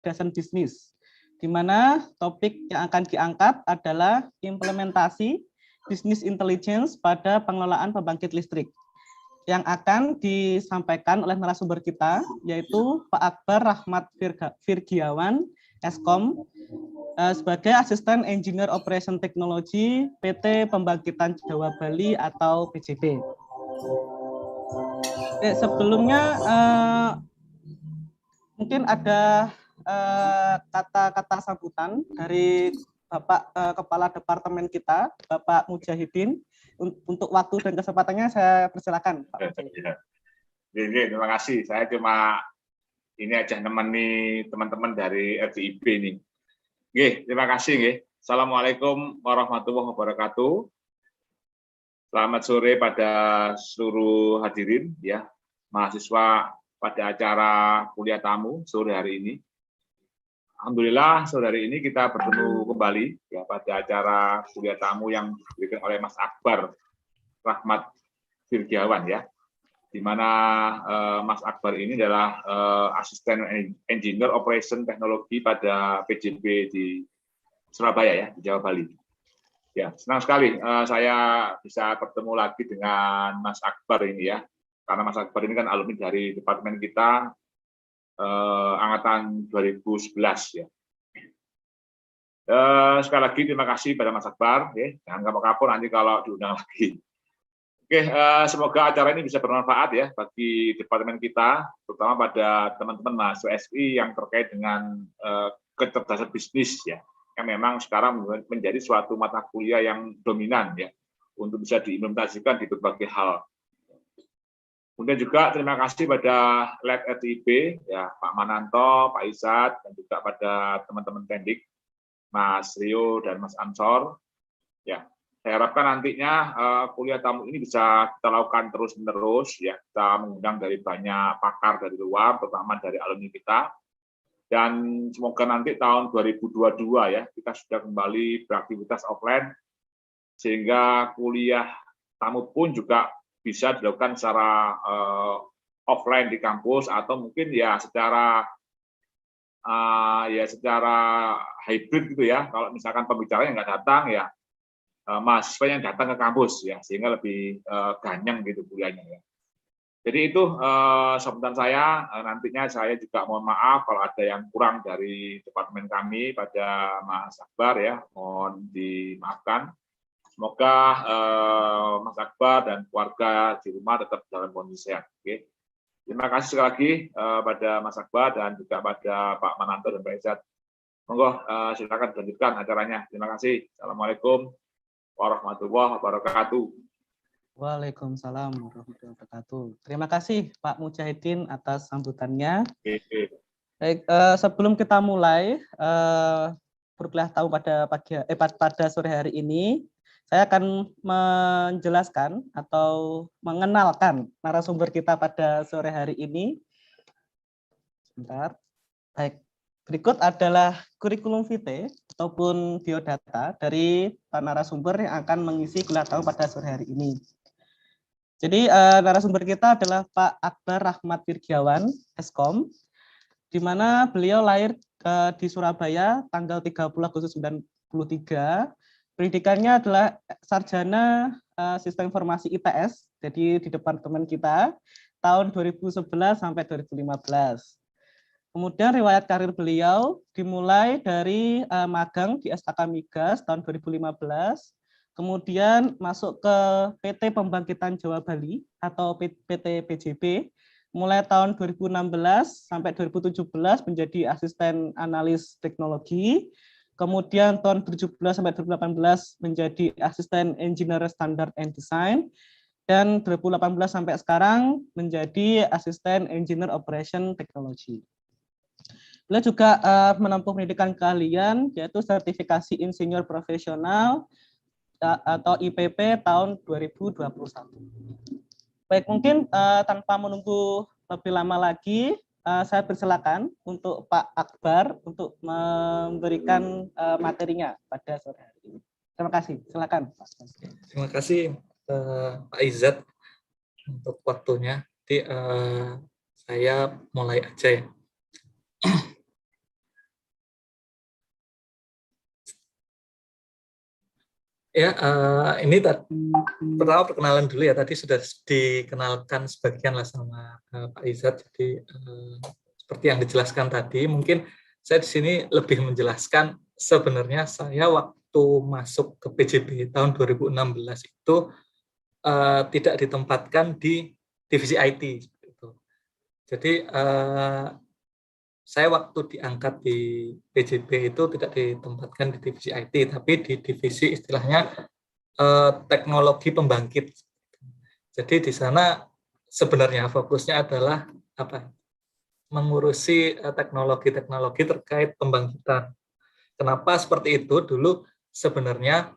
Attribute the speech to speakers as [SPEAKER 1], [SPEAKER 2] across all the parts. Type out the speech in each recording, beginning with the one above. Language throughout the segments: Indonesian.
[SPEAKER 1] kecerdasan bisnis, di mana topik yang akan diangkat adalah implementasi bisnis intelligence pada pengelolaan pembangkit listrik, yang akan disampaikan oleh narasumber kita, yaitu Pak Akbar Rahmat Virgiawan, Eskom, sebagai Asisten Engineer Operation Technology PT Pembangkitan Jawa Bali atau PJB. Sebelumnya mungkin ada kata-kata sambutan dari Bapak Kepala Departemen kita, Bapak Mujahidin. Untuk waktu dan kesempatannya saya persilakan, Pak Mujahidin.
[SPEAKER 2] Terima kasih. Saya cuma ini aja nemeni teman-teman dari RDIB nih. Terima kasih. Assalamualaikum warahmatullahi wabarakatuh. Selamat sore pada seluruh hadirin, ya, mahasiswa pada acara kuliah tamu sore hari ini. Alhamdulillah sore hari ini kita bertemu kembali ya pada acara kuliah tamu yang diberikan oleh Mas Akbar Rahmat Virgiawan, ya, di mana Mas Akbar ini adalah Asisten Engineer Operation Teknologi pada PJB di Surabaya, ya, di Jawa Bali. Ya, senang sekali saya bisa bertemu lagi dengan Mas Akbar ini, ya, karena Mas Akbar ini kan alumni dari departemen kita angkatan 2011, ya. Sekali lagi terima kasih pada Mas Akbar, ya. Jangan kapok-kapok nanti kalau diundang lagi. Semoga acara ini bisa bermanfaat, ya, bagi departemen kita, terutama pada teman-teman mahasiswa SI yang terkait dengan kecerdasan bisnis, ya, yang memang sekarang menjadi suatu mata kuliah yang dominan, ya, untuk bisa diimplementasikan di berbagai hal. Kemudian juga terima kasih pada Lab RDIB, ya, Pak Mananto, Pak Izat, dan juga pada teman-teman Tendik, Mas Rio dan Mas Ansor. Ya, saya harapkan nantinya kuliah tamu ini bisa kita lakukan terus-menerus, ya, kita mengundang dari banyak pakar dari luar, terutama dari alumni kita. Dan semoga nanti tahun 2022, ya, kita sudah kembali beraktivitas offline, sehingga kuliah tamu pun juga bisa dilakukan secara offline di kampus atau mungkin ya secara hybrid gitu, ya. Kalau misalkan pembicaranya nggak datang, ya mahasiswa yang datang ke kampus, ya, sehingga lebih ganyang gitu kuliahnya, ya. Jadi itu sambutan saya. Nantinya saya juga mohon maaf kalau ada yang kurang dari departemen kami pada Mas Akbar, ya, mohon dimaafkan. Semoga Mas Akbar dan keluarga di rumah tetap dalam kondisi sehat. Oke. Terima kasih sekali lagi pada Mas Akbar dan juga pada Pak Mananto dan Pak Izat. Monggo silakan lanjutkan acaranya. Terima kasih. Assalamualaikum warahmatullahi wabarakatuh.
[SPEAKER 1] Waalaikumsalam warahmatullahi wabarakatuh. Terima kasih Pak Mujahidin atas sambutannya. Baik, sebelum kita mulai berkuliah tamu pada sore hari ini, saya akan menjelaskan atau mengenalkan narasumber kita pada sore hari ini. Sebentar. Baik, berikut adalah kurikulum vitae ataupun biodata dari narasumber yang akan mengisi kuliah tamu pada sore hari ini. Jadi narasumber kita adalah Pak Akbar Rahmat Virgiawan, Eskom, di mana beliau lahir di Surabaya tanggal 30 Agustus 1993. Pendidikannya adalah sarjana Sistem Informasi ITS, jadi di departemen kita tahun 2011 sampai 2015. Kemudian riwayat karir beliau dimulai dari magang di STK Migas tahun 2015, kemudian masuk ke PT Pembangkitan Jawa Bali atau PT PJB mulai tahun 2016 sampai 2017 menjadi asisten analis teknologi. Kemudian tahun 2017 sampai 2018 menjadi asisten engineer standard and design, dan 2018 sampai sekarang menjadi asisten engineer operation technology. Beliau juga menempuh pendidikan keahlian yaitu sertifikasi insinyur profesional atau IPP tahun 2021. Baik, mungkin tanpa menunggu lebih lama lagi, saya persilakan untuk Pak Akbar untuk memberikan materinya pada sore hari ini. Terima kasih. Silakan, Pak.
[SPEAKER 3] Terima kasih Pak Izat untuk waktunya. Jadi saya mulai aja, ya. Ya, ini pertama perkenalan dulu ya. Tadi sudah dikenalkan sebagian lah sama Pak Izzat. Jadi seperti yang dijelaskan tadi, mungkin saya di sini lebih menjelaskan sebenarnya saya waktu masuk ke PJB tahun 2016 itu tidak ditempatkan di divisi IT. Jadi saya waktu diangkat di PJB itu tidak ditempatkan di divisi IT, tapi di divisi istilahnya teknologi pembangkit. Jadi di sana sebenarnya fokusnya adalah apa? Mengurusi teknologi-teknologi terkait pembangkitan. Kenapa seperti itu? Dulu sebenarnya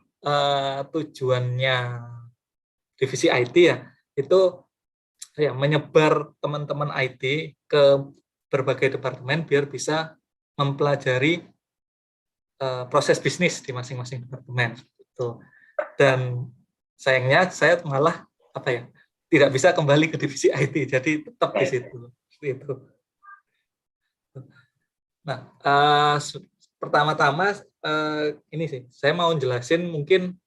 [SPEAKER 3] tujuannya divisi IT ya itu ya menyebar teman-teman IT ke berbagai departemen biar bisa mempelajari proses bisnis di masing-masing departemen. Itu. Dan sayangnya saya malah apa ya tidak bisa kembali ke divisi IT, jadi tetap di situ. Itu. Nah, pertama-tama ini sih saya mau jelasin mungkin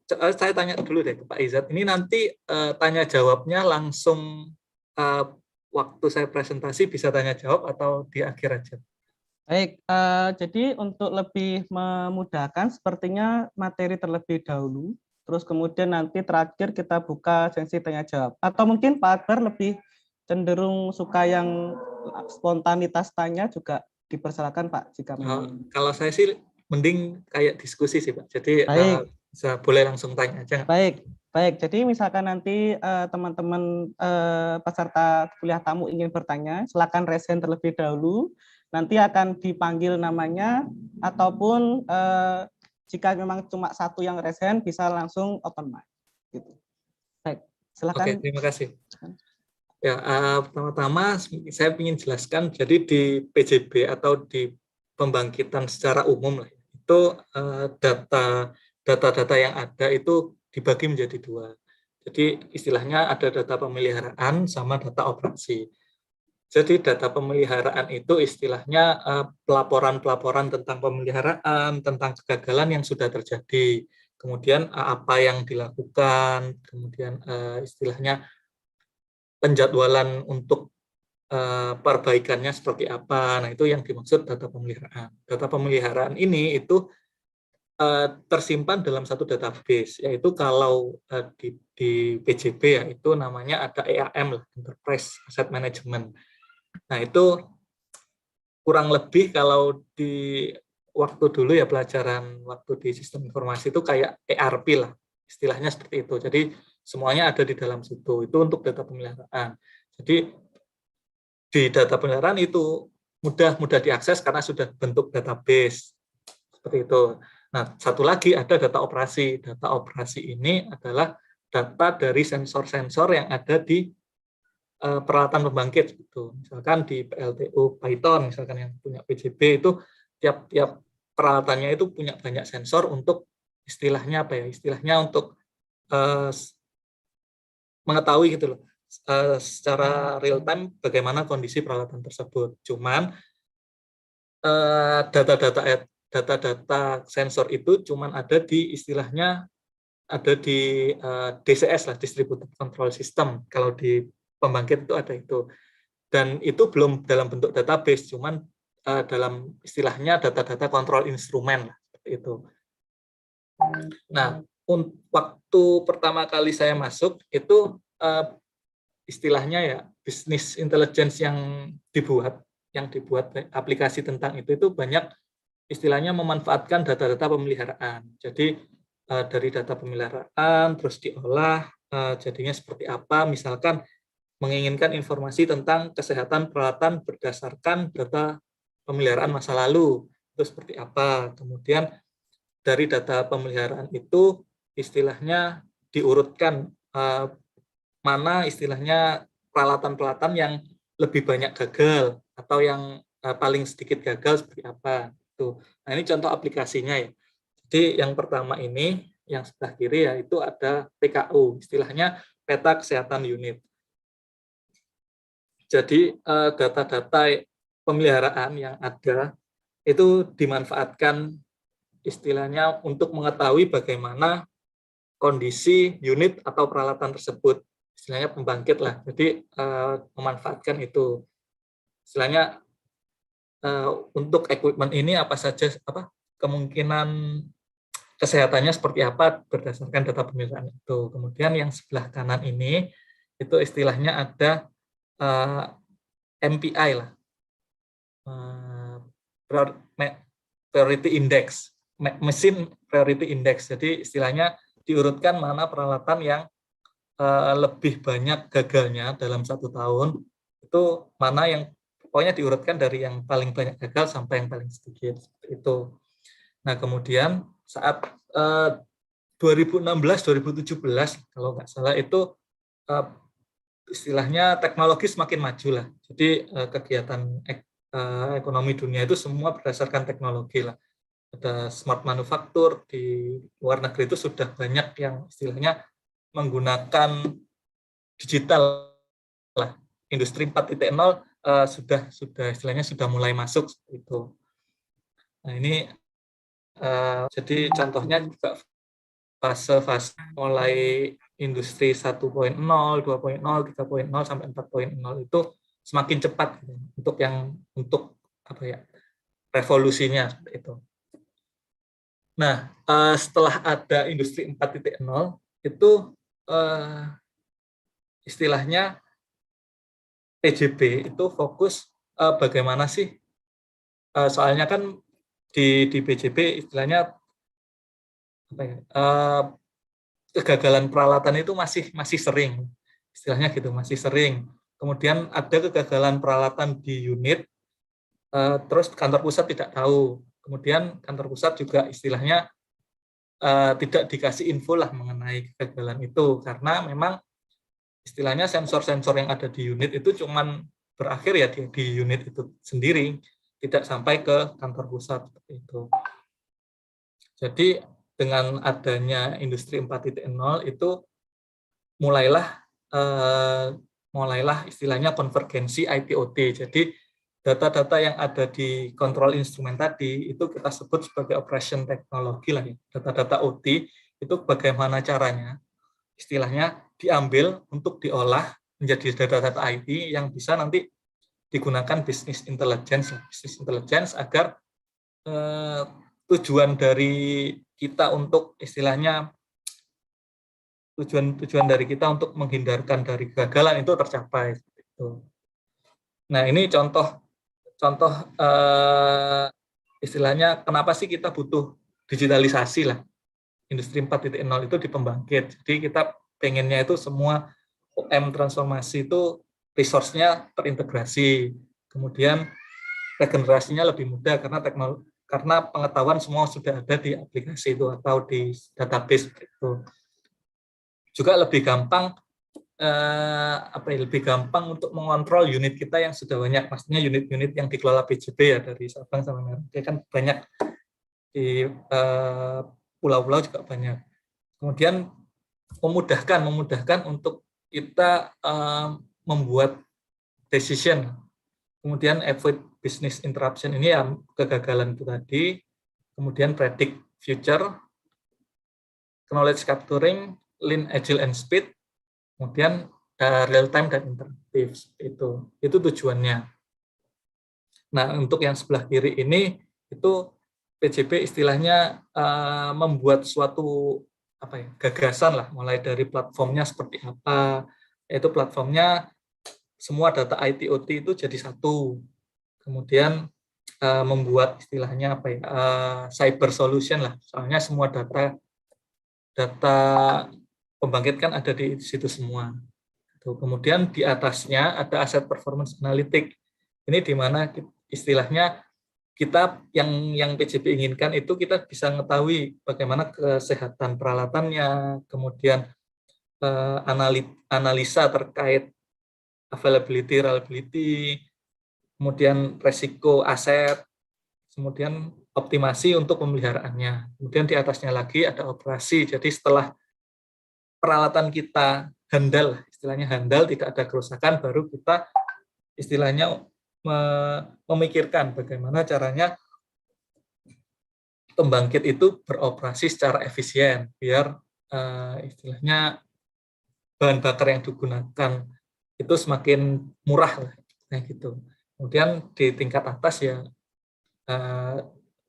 [SPEAKER 3] saya tanya dulu deh ke Pak Izzat. Ini nanti tanya jawabnya langsung waktu saya presentasi bisa tanya jawab atau di akhir aja?
[SPEAKER 1] Baik, jadi untuk lebih memudahkan sepertinya materi terlebih dahulu, terus kemudian nanti terakhir kita buka sesi tanya jawab. Atau mungkin Pak Akbar lebih cenderung suka yang spontanitas tanya juga dipersilakan Pak jika memang.
[SPEAKER 3] Kalau saya sih mending kayak diskusi sih Pak. Jadi
[SPEAKER 1] Baik.
[SPEAKER 3] bisa boleh langsung tanya aja.
[SPEAKER 1] Baik, baik. Jadi misalkan nanti teman-teman peserta kuliah tamu ingin bertanya, silakan raise hand terlebih dahulu. Nanti akan dipanggil namanya, ataupun jika memang cuma satu yang raise hand, bisa langsung open mic. Gitu. Baik, silakan.
[SPEAKER 3] Oke, terima kasih. Ya, pertama-tama saya ingin jelaskan, jadi di PJB atau di pembangkitan secara umum lah, itu data-data yang ada itu dibagi menjadi dua. Jadi istilahnya ada data pemeliharaan sama data operasi. Jadi data pemeliharaan itu istilahnya pelaporan-pelaporan tentang pemeliharaan, tentang kegagalan yang sudah terjadi, kemudian apa yang dilakukan, kemudian istilahnya penjadwalan untuk perbaikannya seperti apa. Nah, itu yang dimaksud data pemeliharaan. Data pemeliharaan ini itu tersimpan dalam satu database, yaitu kalau di PJB ya itu namanya ada EAM lah, Enterprise Asset Management. Nah, itu kurang lebih kalau di waktu dulu ya pelajaran waktu di sistem informasi itu kayak ERP lah, istilahnya seperti itu. Jadi semuanya ada di dalam situ. Itu untuk data pemeliharaan. Jadi di data pemeliharaan itu mudah diakses karena sudah bentuk database. Seperti itu. Nah, satu lagi ada data operasi. Data operasi ini adalah data dari sensor-sensor yang ada di peralatan pembangkit. Gitu. Misalkan di PLTU Python, misalkan yang punya PJB itu tiap-tiap peralatannya itu punya banyak sensor untuk istilahnya apa ya? Istilahnya untuk mengetahui gitu loh secara real time bagaimana kondisi peralatan tersebut. Cuman data-data sensor itu cuman ada di istilahnya ada di DCS lah, Distributed Control System. Kalau di pembangkit itu ada itu. Dan itu belum dalam bentuk database, cuman dalam istilahnya data-data kontrol instrumen lah, seperti itu. Nah, waktu pertama kali saya masuk itu istilahnya ya bisnis intelligence yang dibuat aplikasi tentang itu banyak istilahnya memanfaatkan data-data pemeliharaan. Jadi dari data pemeliharaan terus diolah jadinya seperti apa, misalkan menginginkan informasi tentang kesehatan peralatan berdasarkan data pemeliharaan masa lalu itu seperti apa. Kemudian dari data pemeliharaan itu istilahnya diurutkan mana istilahnya peralatan-peralatan yang lebih banyak gagal atau yang paling sedikit gagal seperti apa. Tuh. Nah, ini contoh aplikasinya ya. Jadi yang pertama ini, yang sebelah kiri ya itu ada PKU, istilahnya peta kesehatan unit. Jadi data-data pemeliharaan yang ada itu dimanfaatkan istilahnya untuk mengetahui bagaimana kondisi unit atau peralatan tersebut, istilahnya pembangkit lah. Jadi memanfaatkan itu, istilahnya untuk equipment ini apa saja, kemungkinan kesehatannya seperti apa berdasarkan data pemeliharaan itu. Kemudian yang sebelah kanan ini itu istilahnya ada MPI lah, Priority Index, Machine Priority Index. Jadi istilahnya diurutkan mana peralatan yang lebih banyak gagalnya dalam 1 tahun, itu mana yang pokoknya diurutkan dari yang paling banyak gagal sampai yang paling sedikit, seperti itu. Nah, kemudian saat 2016-2017 kalau nggak salah itu istilahnya teknologi semakin maju lah. Jadi kegiatan ekonomi dunia itu semua berdasarkan teknologi lah. Ada smart manufaktur, di luar negeri itu sudah banyak yang istilahnya menggunakan digital lah. Industri 4.0 sudah istilahnya sudah mulai masuk seperti itu. Nah, ini jadi contohnya juga fase-fase mulai industri 1.0, 2.0, 3.0 sampai 4.0 itu semakin cepat gitu, untuk apa ya, revolusinya seperti itu. Nah, setelah ada industri 4.0 itu istilahnya PJB itu fokus bagaimana sih, soalnya kan di PJB istilahnya apa ya, kegagalan peralatan itu masih sering, istilahnya gitu, masih sering. Kemudian ada kegagalan peralatan di unit, terus kantor pusat tidak tahu. Kemudian kantor pusat juga istilahnya tidak dikasih info lah mengenai kegagalan itu, karena memang istilahnya sensor-sensor yang ada di unit itu cuman berakhir ya di unit itu sendiri, tidak sampai ke kantor pusat seperti itu. Jadi dengan adanya industri 4.0 itu mulailah istilahnya konvergensi IT/OT. Jadi data-data yang ada di kontrol instrumen tadi itu kita sebut sebagai operation teknologi lah ya. Data-data OT itu bagaimana caranya istilahnya diambil untuk diolah menjadi data-data IT yang bisa nanti digunakan business intelligence agar tujuan dari kita untuk istilahnya tujuan dari kita untuk menghindarkan dari kegagalan itu tercapai. Nah, ini contoh istilahnya kenapa sih kita butuh digitalisasi lah. Industri 4.0 itu di pembangkit. Jadi kita pengennya itu semua OM transformasi itu resource-nya terintegrasi. Kemudian regenerasinya lebih mudah karena pengetahuan semua sudah ada di aplikasi itu atau di database itu. Juga lebih gampang lebih gampang untuk mengontrol unit kita yang sudah banyak, maksudnya unit-unit yang dikelola PJB ya dari Sabang sampai Merauke kan banyak, di pulau-pulau juga banyak. Kemudian memudahkan untuk kita membuat decision. Kemudian avoid business interruption, ini ya kegagalan itu tadi. Kemudian predict future, knowledge capturing, lean, agile, and speed. Kemudian real time dan interaktif, itu tujuannya. Nah, untuk yang sebelah kiri ini itu PJB istilahnya membuat suatu gagasan lah, mulai dari platformnya seperti apa, yaitu platformnya semua data IT/OT itu jadi satu. Kemudian membuat istilahnya cyber solution lah, soalnya semua data pembangkit kan ada di situ semua. Kemudian di atasnya ada asset performance analytic. Ini di mana istilahnya kita yang PJB inginkan itu kita bisa mengetahui bagaimana kesehatan peralatannya, kemudian analisa terkait availability, reliability, kemudian resiko aset, kemudian optimasi untuk pemeliharaannya. Kemudian di atasnya lagi ada operasi. Jadi setelah peralatan kita handal, istilahnya handal, tidak ada kerusakan, baru kita istilahnya memikirkan bagaimana caranya pembangkit itu beroperasi secara efisien, biar istilahnya bahan bakar yang digunakan itu semakin murah lah, kayak gitu. Kemudian di tingkat atas ya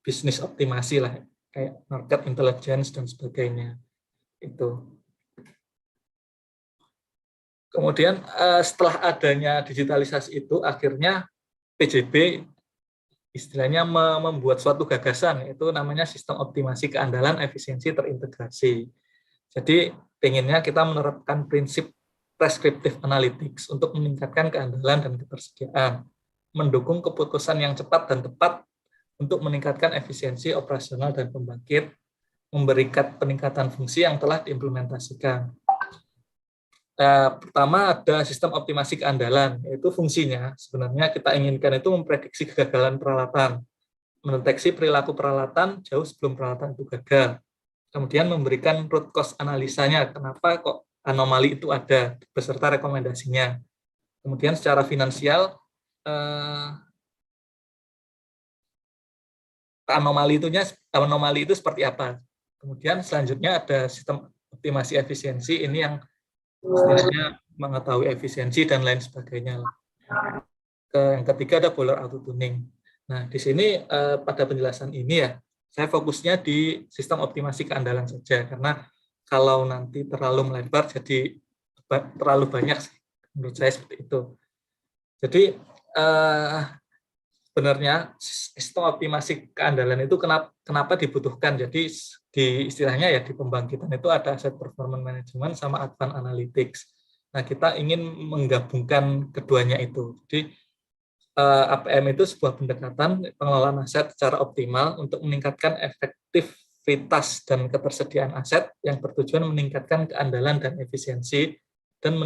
[SPEAKER 3] bisnis optimasi lah, kayak market intelligence dan sebagainya itu. Kemudian setelah adanya digitalisasi itu, akhirnya PJB istilahnya membuat suatu gagasan, yaitu namanya sistem optimasi keandalan efisiensi terintegrasi. Jadi pengennya kita menerapkan prinsip prescriptive analytics untuk meningkatkan keandalan dan ketersediaan, mendukung keputusan yang cepat dan tepat untuk meningkatkan efisiensi operasional dan pembangkit, memberikan peningkatan fungsi yang telah diimplementasikan. Pertama ada sistem optimasi keandalan, yaitu fungsinya sebenarnya kita inginkan itu memprediksi kegagalan peralatan, mendeteksi perilaku peralatan jauh sebelum peralatan itu gagal, kemudian memberikan root cause analisanya, kenapa kok anomali itu ada, beserta rekomendasinya. Kemudian secara finansial, anomali itu seperti apa. Kemudian selanjutnya ada sistem optimasi efisiensi, ini yang istilahnya mengetahui efisiensi dan lain sebagainya. Yang ketiga ada boiler auto tuning. Nah, di sini pada penjelasan ini ya, saya fokusnya di sistem optimasi keandalan saja, karena kalau nanti terlalu melebar jadi terlalu banyak, menurut saya seperti itu. Jadi sebenarnya sistem optimasi keandalan itu kenapa dibutuhkan? Jadi di istilahnya ya di pembangkitan itu ada asset performance management sama advanced analytics. Nah, kita ingin menggabungkan keduanya itu. Jadi APM itu sebuah pendekatan pengelolaan aset secara optimal untuk meningkatkan efektivitas dan ketersediaan aset yang bertujuan meningkatkan keandalan dan efisiensi dan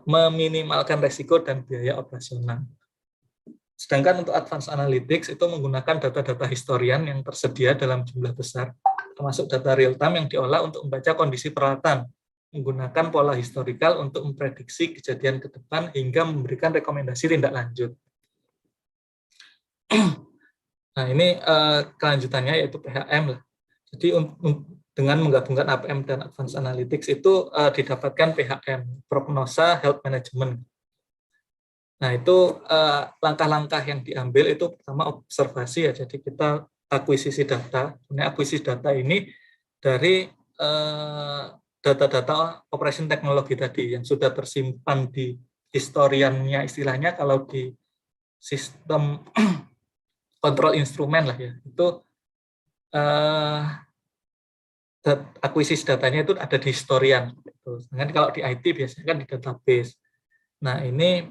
[SPEAKER 3] meminimalkan risiko dan biaya operasional. Sedangkan untuk advanced analytics itu menggunakan data-data historian yang tersedia dalam jumlah besar, termasuk data real time yang diolah untuk membaca kondisi peralatan, menggunakan pola historikal untuk memprediksi kejadian ke depan hingga memberikan rekomendasi tindak lanjut. Nah, ini kelanjutannya yaitu PHM lah. Jadi dengan menggabungkan APM dan advanced analytics itu didapatkan PHM, prognosa health management. Nah, itu langkah-langkah yang diambil itu pertama observasi ya, jadi kita akuisisi data. Nah, akuisisi data ini dari data-data operation teknologi tadi yang sudah tersimpan di historiannya, istilahnya kalau di sistem kontrol instrumen lah ya, itu akuisisi datanya itu ada di historian. Sedangkan kalau di IT biasanya kan di database. Nah, ini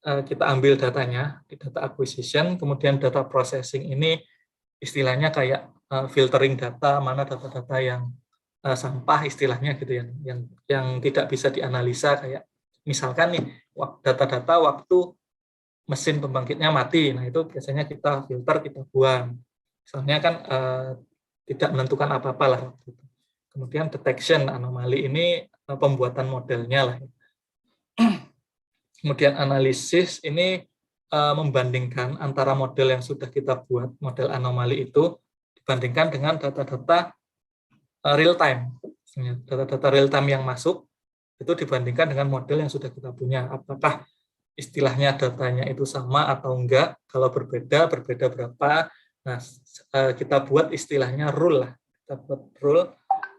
[SPEAKER 3] kita ambil datanya di data acquisition, kemudian data processing ini istilahnya kayak filtering data, mana data-data yang sampah istilahnya gitu, yang tidak bisa dianalisa, kayak misalkan nih data-data waktu mesin pembangkitnya mati, nah itu biasanya kita filter, kita buang, soalnya kan tidak menentukan apa-apa lah. Kemudian detection anomali ini pembuatan modelnya lah. Kemudian analisis ini membandingkan antara model yang sudah kita buat, model anomali itu, dibandingkan dengan data-data real time. Data-data real time yang masuk, itu dibandingkan dengan model yang sudah kita punya. Apakah istilahnya datanya itu sama atau enggak, kalau berbeda berapa. Nah, kita buat istilahnya rule lah. Kita buat rule,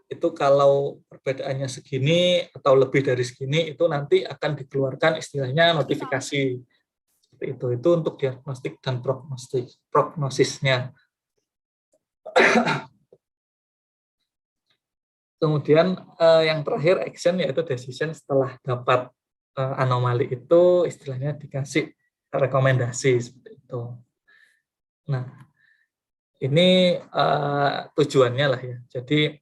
[SPEAKER 3] itu kalau perbedaannya segini atau lebih dari segini, itu nanti akan dikeluarkan istilahnya notifikasi. Seperti itu untuk diagnostik dan prognosisnya. Kemudian yang terakhir action, yaitu decision. Setelah dapat anomali itu istilahnya dikasih rekomendasi seperti itu. Nah, ini tujuannya lah ya. Jadi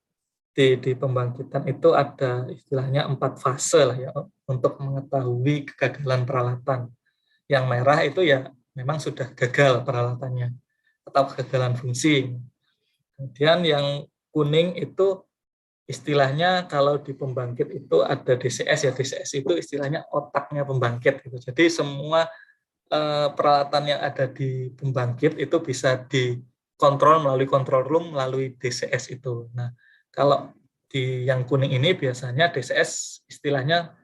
[SPEAKER 3] di pembangkitan itu ada istilahnya 4 fase lah ya untuk mengetahui kegagalan peralatan. Yang merah itu ya memang sudah gagal peralatannya atau kegagalan fungsi. Kemudian yang kuning itu istilahnya kalau di pembangkit itu ada DCS ya, DCS itu istilahnya otaknya pembangkit gitu. Jadi semua peralatan yang ada di pembangkit itu bisa kontrol melalui control room melalui DCS itu. Nah, kalau di yang kuning ini biasanya DCS istilahnya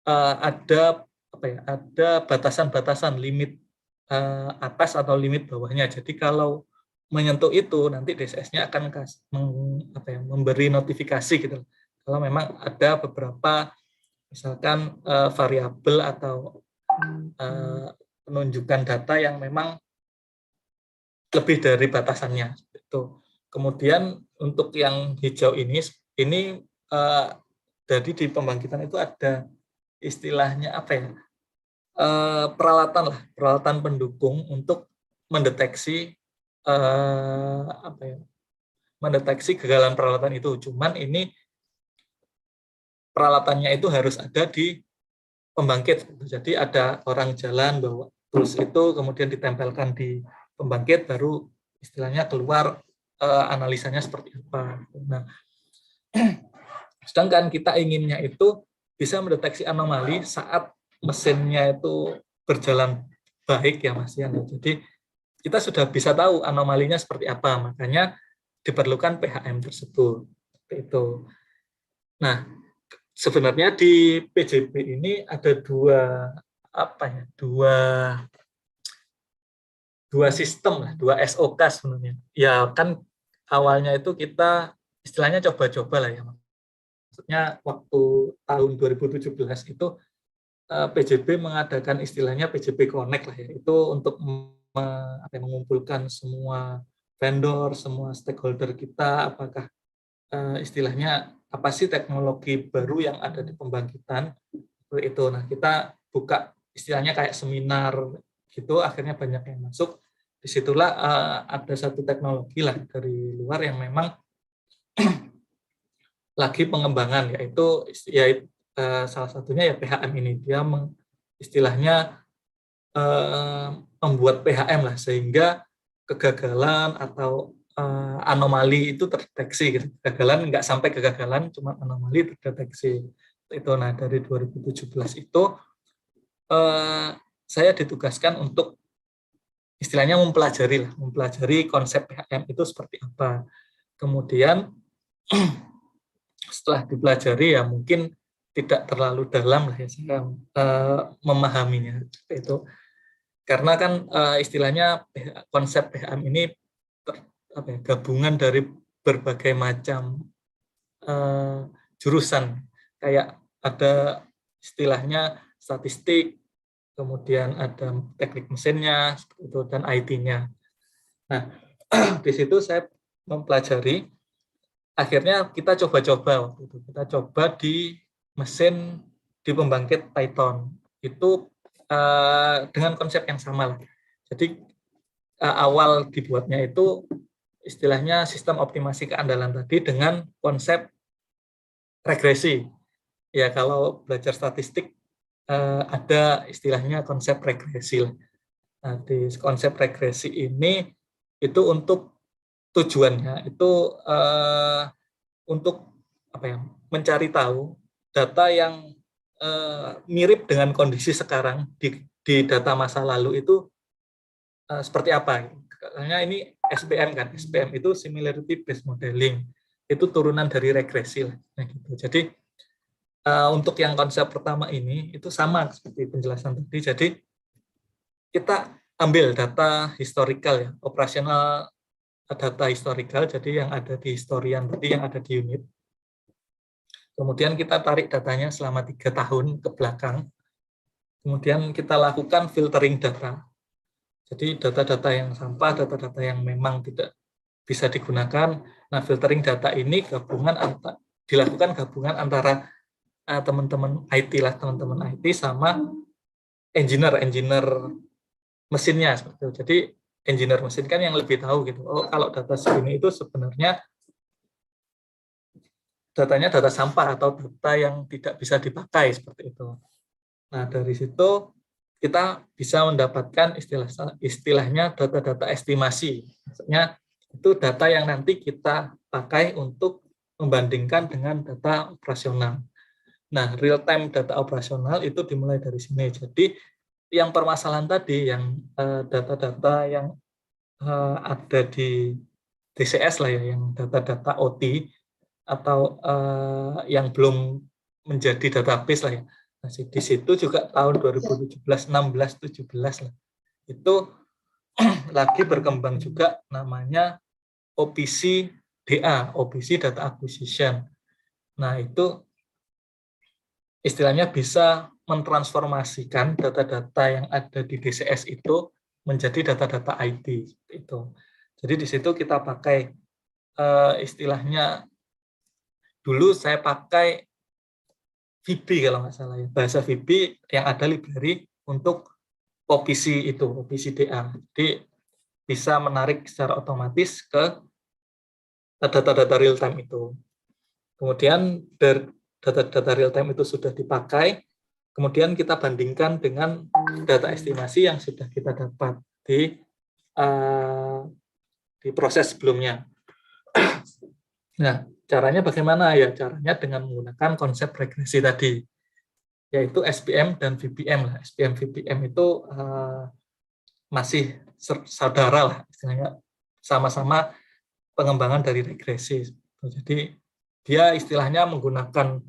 [SPEAKER 3] ada apa ya? Ada batasan-batasan limit atas atau limit bawahnya. Jadi kalau menyentuh itu nanti DCS-nya akan memberi notifikasi gitu. Kalau memang ada beberapa misalkan variabel atau penunjukan data yang memang lebih dari batasannya itu. Kemudian untuk yang hijau ini jadi di pembangkitan itu ada istilahnya apa ya, peralatan pendukung untuk mendeteksi mendeteksi kegagalan peralatan itu. Cuman ini peralatannya itu harus ada di pembangkit. Jadi ada orang jalan bawa tools itu kemudian ditempelkan di pembangkit, baru istilahnya keluar analisanya seperti apa. Nah, sedangkan kita inginnya itu bisa mendeteksi anomali saat mesinnya itu berjalan baik ya Mas Yan. Jadi kita sudah bisa tahu anomalinya seperti apa, makanya diperlukan PHM tersebut. Itu. Nah, sebenarnya di PJB ini ada dua sistem lah, dua SOK sebenarnya. Ya kan awalnya itu kita istilahnya coba-coba lah ya. Maksudnya waktu tahun 2017 itu PJB mengadakan istilahnya PJB Connect lah ya. Itu untuk mengumpulkan semua vendor, semua stakeholder kita, apakah istilahnya apa sih teknologi baru yang ada di pembangkitan itu. Nah, kita buka istilahnya kayak seminar gitu, akhirnya banyak yang masuk. Disitulah ada satu teknologi lah dari luar yang memang lagi pengembangan, yaitu salah satunya ya PHM ini. Dia istilahnya membuat PHM lah, sehingga kegagalan atau anomali itu terdeteksi gitu. Kegagalan nggak sampai kegagalan, cuma anomali terdeteksi. Itu. Nah, dari 2017 itu saya ditugaskan untuk istilahnya mempelajari konsep PHM itu seperti apa. Kemudian setelah dipelajari ya mungkin tidak terlalu dalam lah ya saya memahaminya itu. Karena kan istilahnya konsep PHM ini gabungan dari berbagai macam jurusan, kayak ada istilahnya statistik, kemudian ada teknik mesinnya itu, dan IT-nya. Nah, di situ saya mempelajari, akhirnya kita coba-coba waktu itu. Kita coba di mesin di pembangkit Python. Itu dengan konsep yang sama lah. Jadi awal dibuatnya itu istilahnya sistem optimasi keandalan tadi dengan konsep regresi. Ya, kalau belajar statistik ada istilahnya konsep regresi. Nah, di konsep regresi ini itu untuk tujuannya itu untuk mencari tahu data yang mirip dengan kondisi sekarang di data masa lalu itu seperti apa. Karena ini SPM kan, SPM itu similarity based modeling, itu turunan dari regresi lah. Nah, gitu. Jadi untuk yang konsep pertama ini itu sama seperti penjelasan tadi. Jadi kita ambil data historical ya, operasional data historical, jadi yang ada di historian tadi, yang ada di unit. Kemudian kita tarik datanya selama 3 tahun ke belakang. Kemudian kita lakukan filtering data. Jadi data-data yang sampah, data-data yang memang tidak bisa digunakan. Nah, filtering data ini dilakukan gabungan antara teman-teman IT lah, teman-teman IT sama engineer mesinnya seperti itu. Jadi engineer mesin kan yang lebih tahu gitu. Oh, kalau data segini itu sebenarnya datanya data sampah atau data yang tidak bisa dipakai seperti itu. Nah, dari situ kita bisa mendapatkan istilahnya data-data estimasi. Maksudnya itu data yang nanti kita pakai untuk membandingkan dengan data operasional. Nah, real time data operasional itu dimulai dari sini. Jadi yang permasalahan tadi, yang data-data yang ada di DCS lah ya, yang data-data OT atau yang belum menjadi database lah ya. Masih di situ juga tahun 2017, 16, 17 lah. Itu lagi berkembang juga namanya OPC DA, OPC Data Acquisition. Nah, itu istilahnya bisa mentransformasikan data-data yang ada di DCS itu menjadi data-data IT itu. Jadi di situ kita pakai istilahnya dulu saya pakai VB kalau nggak salah ya, bahasa VB yang ada library untuk OPC itu, OPC DA. Jadi bisa menarik secara otomatis ke data-data real time itu. Kemudian dari data-data real time itu sudah dipakai, kemudian kita bandingkan dengan data estimasi yang sudah kita dapat di proses sebelumnya. Nah, caranya bagaimana ya? Caranya dengan menggunakan konsep regresi tadi, yaitu SPM dan VPM lah. SPM VPM itu masih saudara lah, istilahnya sama-sama pengembangan dari regresi. Jadi dia istilahnya menggunakan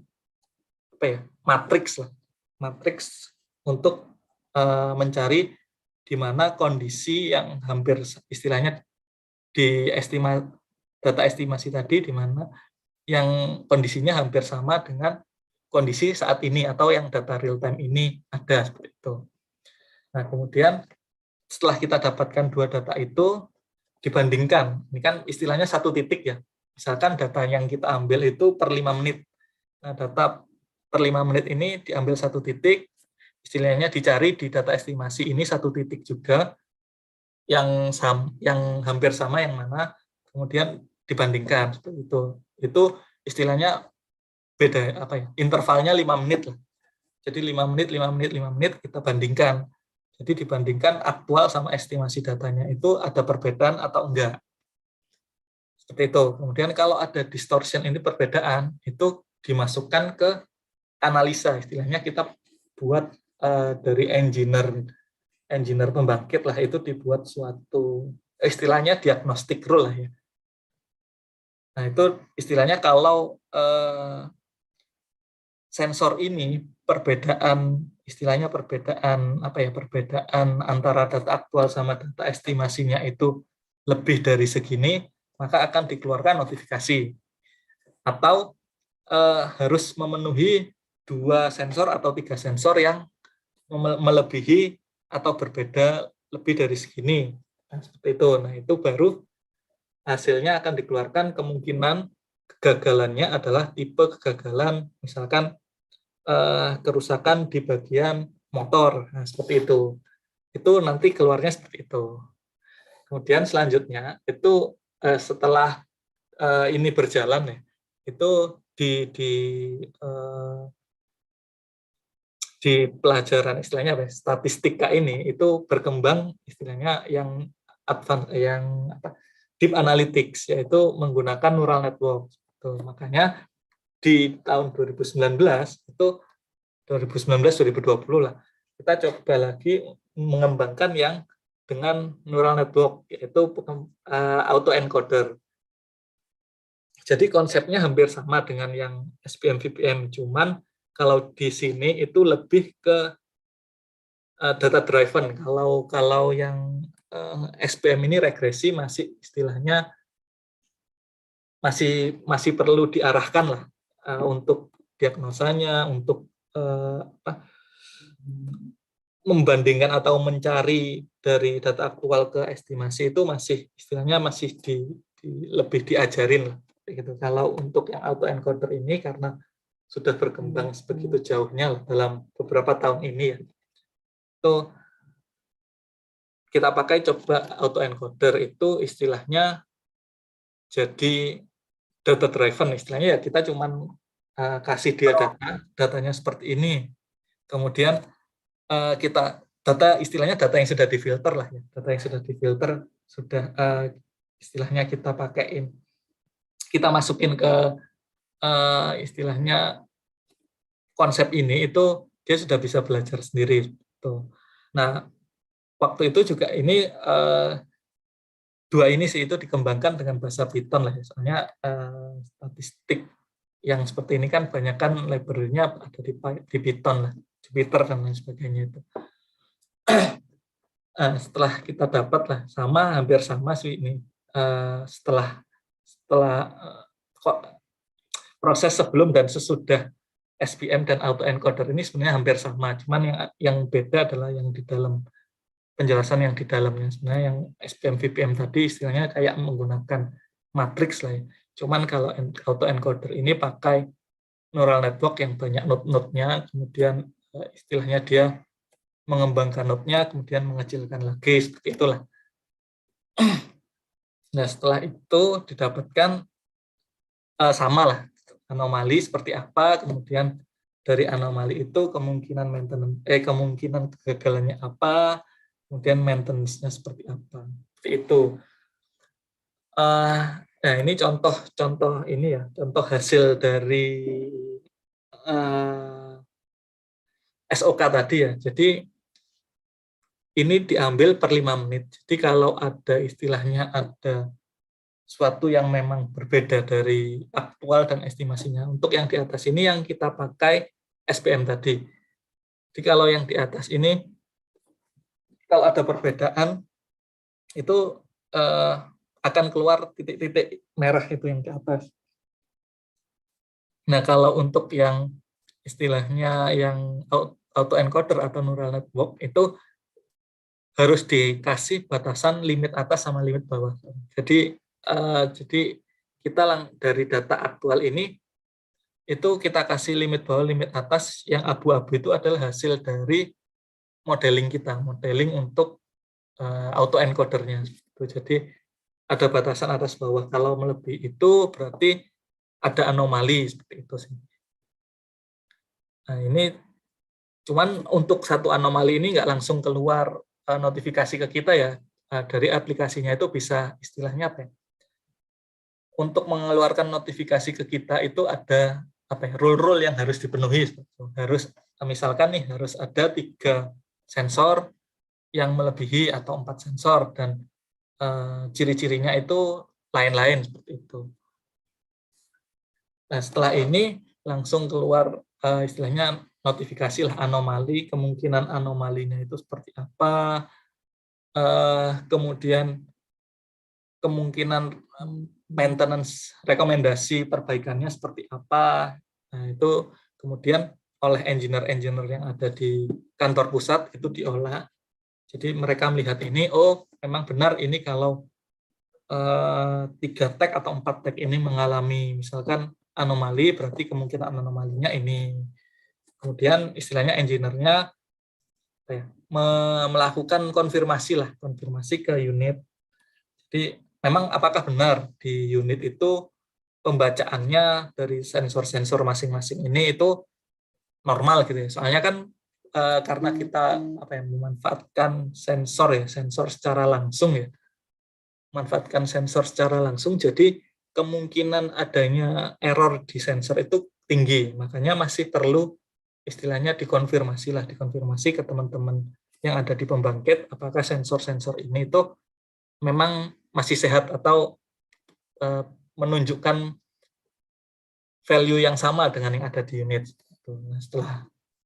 [SPEAKER 3] apa ya, matriks lah, matriks untuk mencari di mana kondisi yang hampir istilahnya di data estimasi tadi, di mana yang kondisinya hampir sama dengan kondisi saat ini atau yang data real time ini ada seperti itu. Nah, kemudian setelah kita dapatkan dua data itu dibandingkan, ini kan istilahnya satu titik ya. Misalkan data yang kita ambil itu per 5 menit. Nah, data per 5 menit ini diambil satu titik, istilahnya dicari di data estimasi ini satu titik juga, yang hampir sama yang mana, kemudian dibandingkan seperti itu. Itu istilahnya beda apa ya? Intervalnya 5 menit lah. Jadi 5 menit, 5 menit, 5 menit kita bandingkan. Jadi dibandingkan aktual sama estimasi datanya itu ada perbedaan atau enggak. Seperti itu. Kemudian kalau ada distortion, ini perbedaan, itu dimasukkan ke analisa. Istilahnya kita buat dari engineer pembangkit lah, itu dibuat suatu istilahnya diagnostic rule lah ya. Nah, itu istilahnya kalau sensor ini istilahnya perbedaan antara data aktual sama data estimasinya itu lebih dari segini, maka akan dikeluarkan notifikasi. Atau harus memenuhi 2 sensor atau 3 sensor yang melebihi atau berbeda lebih dari segini. Nah, seperti itu. Nah, itu baru hasilnya akan dikeluarkan. Kemungkinan kegagalannya adalah tipe kegagalan, misalkan kerusakan di bagian motor. Nah, seperti itu. Itu nanti keluarnya seperti itu. Kemudian selanjutnya itu setelah ini berjalan ya, itu di pelajaran istilahnya apa, statistika ini itu berkembang istilahnya yang advance, yang deep analytics, yaitu menggunakan neural network. Makanya di tahun 2019 itu 2019-2020 lah, kita coba lagi mengembangkan yang dengan neural network, yaitu autoencoder. Jadi konsepnya hampir sama dengan yang SPM VPM, cuman kalau di sini itu lebih ke data driven. Kalau yang SPM ini regresi masih istilahnya masih perlu diarahkan lah untuk diagnosanya, untuk membandingkan atau mencari dari data aktual ke estimasi itu masih istilahnya masih lebih diajarin lah gitu. Kalau untuk yang autoencoder ini karena sudah berkembang sebegitu jauhnya dalam beberapa tahun ini ya, itu kita pakai coba autoencoder itu istilahnya jadi data driven, istilahnya ya kita cuman kasih dia datanya seperti ini, kemudian kita istilahnya data yang sudah difilter lah ya, data yang sudah difilter sudah istilahnya kita pakaiin, kita masukin ke istilahnya konsep ini, itu dia sudah bisa belajar sendiri tuh. Nah, waktu itu juga ini dua ini sih itu dikembangkan dengan bahasa Python lah. Soalnya statistik yang seperti ini kan banyak kan library-nya ada di Python lah, Jupyter dan lain sebagainya itu. Setelah kita dapat lah, hampir sama sih ini. Setelah proses sebelum dan sesudah SVM dan autoencoder ini sebenarnya hampir sama, cuman yang beda adalah yang di dalam penjelasan yang di dalamnya. Sebenarnya yang SVM VPM tadi istilahnya kayak menggunakan matriks lah ya. Cuman kalau autoencoder ini pakai neural network yang banyak node-node-nya, kemudian istilahnya dia mengembangkan node-nya, kemudian mengecilkan lagi, seperti itulah. Nah, setelah itu didapatkan sama lah, anomali seperti apa, kemudian dari anomali itu kemungkinan kegagalannya apa, kemudian maintenance-nya seperti apa. Seperti itu. Nah, ini contoh ini ya, contoh hasil dari SOK tadi ya. Jadi ini diambil per 5 menit. Jadi kalau ada istilahnya ada suatu yang memang berbeda dari aktual dan estimasinya. Untuk yang di atas ini yang kita pakai SPM tadi. Jadi kalau yang di atas ini, kalau ada perbedaan, itu akan keluar titik-titik merah itu yang di atas. Nah, kalau untuk yang istilahnya yang autoencoder atau neural network, itu harus dikasih batasan limit atas sama limit bawah. Jadi kita dari data aktual ini itu kita kasih limit bawah, limit atas. Yang abu-abu itu adalah hasil dari modeling kita, modeling untuk autoencodernya. Jadi ada batasan atas bawah. Kalau melebihi itu berarti ada anomali seperti itu sih. Nah, ini cuman untuk satu anomali ini nggak langsung keluar notifikasi ke kita ya. Dari aplikasinya itu bisa istilahnya apa ya? Untuk mengeluarkan notifikasi ke kita itu ada rule-rule yang harus dipenuhi. Harus misalkan nih harus ada 3 sensor yang melebihi atau 4 sensor dan ciri-cirinya itu lain-lain seperti itu. Nah, setelah ini langsung keluar istilahnya notifikasi lah anomali, kemungkinan anomalinya itu seperti apa, kemudian kemungkinan maintenance rekomendasi perbaikannya seperti apa. Nah, itu kemudian oleh engineer-engineer yang ada di kantor pusat itu diolah. Jadi mereka melihat ini, oh memang benar ini kalau 3 tag atau 4 tag ini mengalami misalkan anomali, berarti kemungkinan anomalinya ini. Kemudian istilahnya engineer-nya melakukan konfirmasi ke unit. Jadi memang apakah benar di unit itu pembacaannya dari sensor-sensor masing-masing ini itu normal gitu ya. Soalnya kan karena kita memanfaatkan sensor secara langsung ya. Manfaatkan sensor secara langsung, jadi kemungkinan adanya error di sensor itu tinggi. Makanya masih perlu istilahnya dikonfirmasi ke teman-teman yang ada di pembangkit, apakah sensor-sensor ini itu memang masih sehat atau menunjukkan value yang sama dengan yang ada di unit. Nah,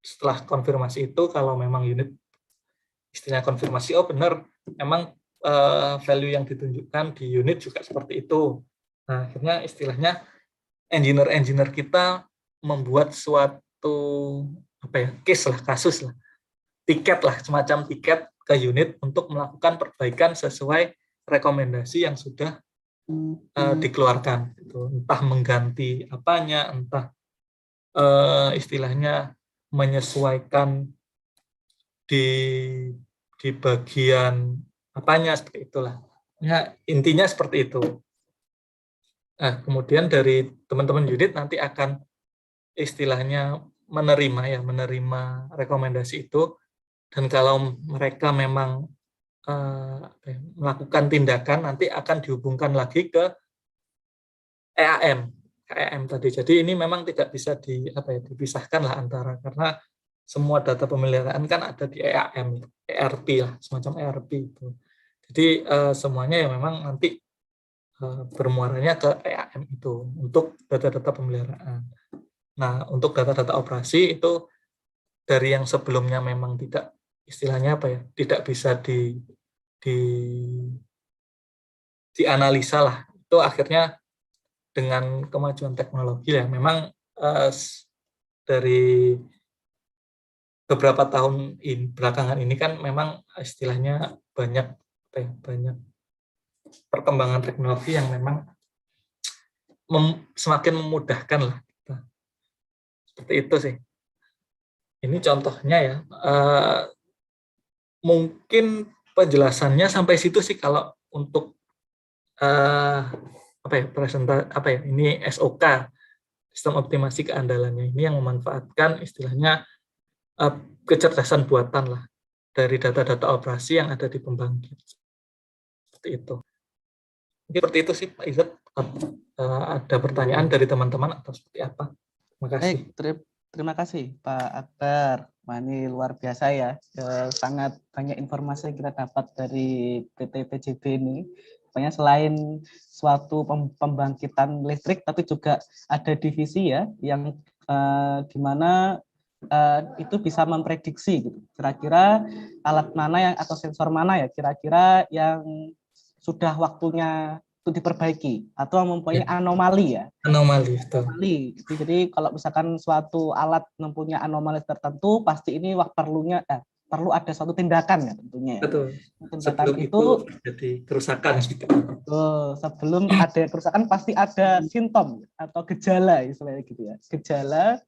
[SPEAKER 3] setelah konfirmasi itu, kalau memang unit istilahnya konfirmasi, oh benar, memang value yang ditunjukkan di unit juga seperti itu. Nah, akhirnya istilahnya engineer kita membuat suatu kasus lah, tiket lah, semacam tiket ke unit untuk melakukan perbaikan sesuai rekomendasi yang sudah dikeluarkan. Entah mengganti apanya, entah istilahnya menyesuaikan di bagian apanya, seperti itulah. Ya, intinya seperti itu. Nah, kemudian dari teman-teman unit nanti akan istilahnya menerima rekomendasi itu, dan kalau mereka memang melakukan tindakan, nanti akan dihubungkan lagi ke EAM tadi. Jadi ini memang tidak bisa dipisahkan lah antara, karena semua data pemeliharaan kan ada di EAM, ERP lah, semacam ERP itu. Jadi semuanya ya memang nanti bermuaranya ke EAM itu untuk data-data pemeliharaan. Nah, untuk data-data operasi itu dari yang sebelumnya memang tidak, istilahnya apa ya, tidak bisa di dianalisa lah. Itu akhirnya dengan kemajuan teknologi ya memang dari beberapa tahun belakangan ini kan memang istilahnya banyak perkembangan teknologi yang memang semakin memudahkan lah. Seperti itu sih. Ini contohnya ya. Mungkin penjelasannya sampai situ sih kalau untuk ini SOK, sistem optimasi keandalannya, ini yang memanfaatkan istilahnya kecerdasan buatan lah dari data-data operasi yang ada di pembangkit. Seperti itu. Mungkin seperti itu sih Pak Izzat. Ada pertanyaan dari teman-teman atau seperti apa? Terima kasih.
[SPEAKER 1] Baik, terima kasih Pak Akbar. Wah, ini luar biasa ya. Sangat banyak informasi yang kita dapat dari PT PJB ini. Pokoknya selain suatu pembangkitan listrik, tapi juga ada divisi ya, yang di mana itu bisa memprediksi gitu. Kira-kira alat mana yang atau sensor mana ya kira-kira yang sudah waktunya untuk diperbaiki atau mempunyai anomali ya.
[SPEAKER 3] Anomali.
[SPEAKER 1] Jadi kalau misalkan suatu alat mempunyai anomali tertentu, pasti ini perlu ada suatu tindakan ya tentunya.
[SPEAKER 3] Betul.
[SPEAKER 1] Tindakan
[SPEAKER 3] sebelum itu jadi kerusakan gitu.
[SPEAKER 1] Sebelum ada kerusakan pasti ada simptom atau gejala istilahnya gitu ya. Gejala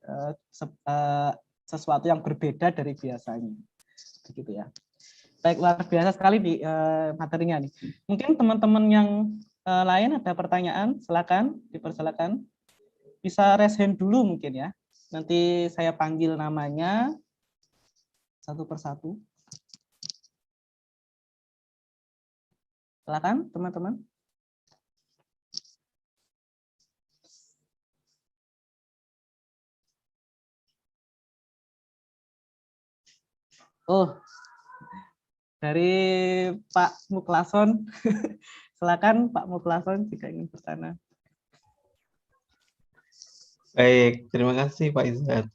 [SPEAKER 1] sesuatu yang berbeda dari biasanya. Begitu ya. Baik, luar biasa sekali di materinya nih. Mungkin teman-teman yang lain ada pertanyaan, silakan, dipersilakan. Bisa raise hand dulu mungkin ya. Nanti saya panggil namanya satu persatu. Silakan, teman-teman. Oh, dari Pak Muklason. Silakan Pak Muklason jika ingin bertanya.
[SPEAKER 4] Baik, terima kasih Pak Izzat.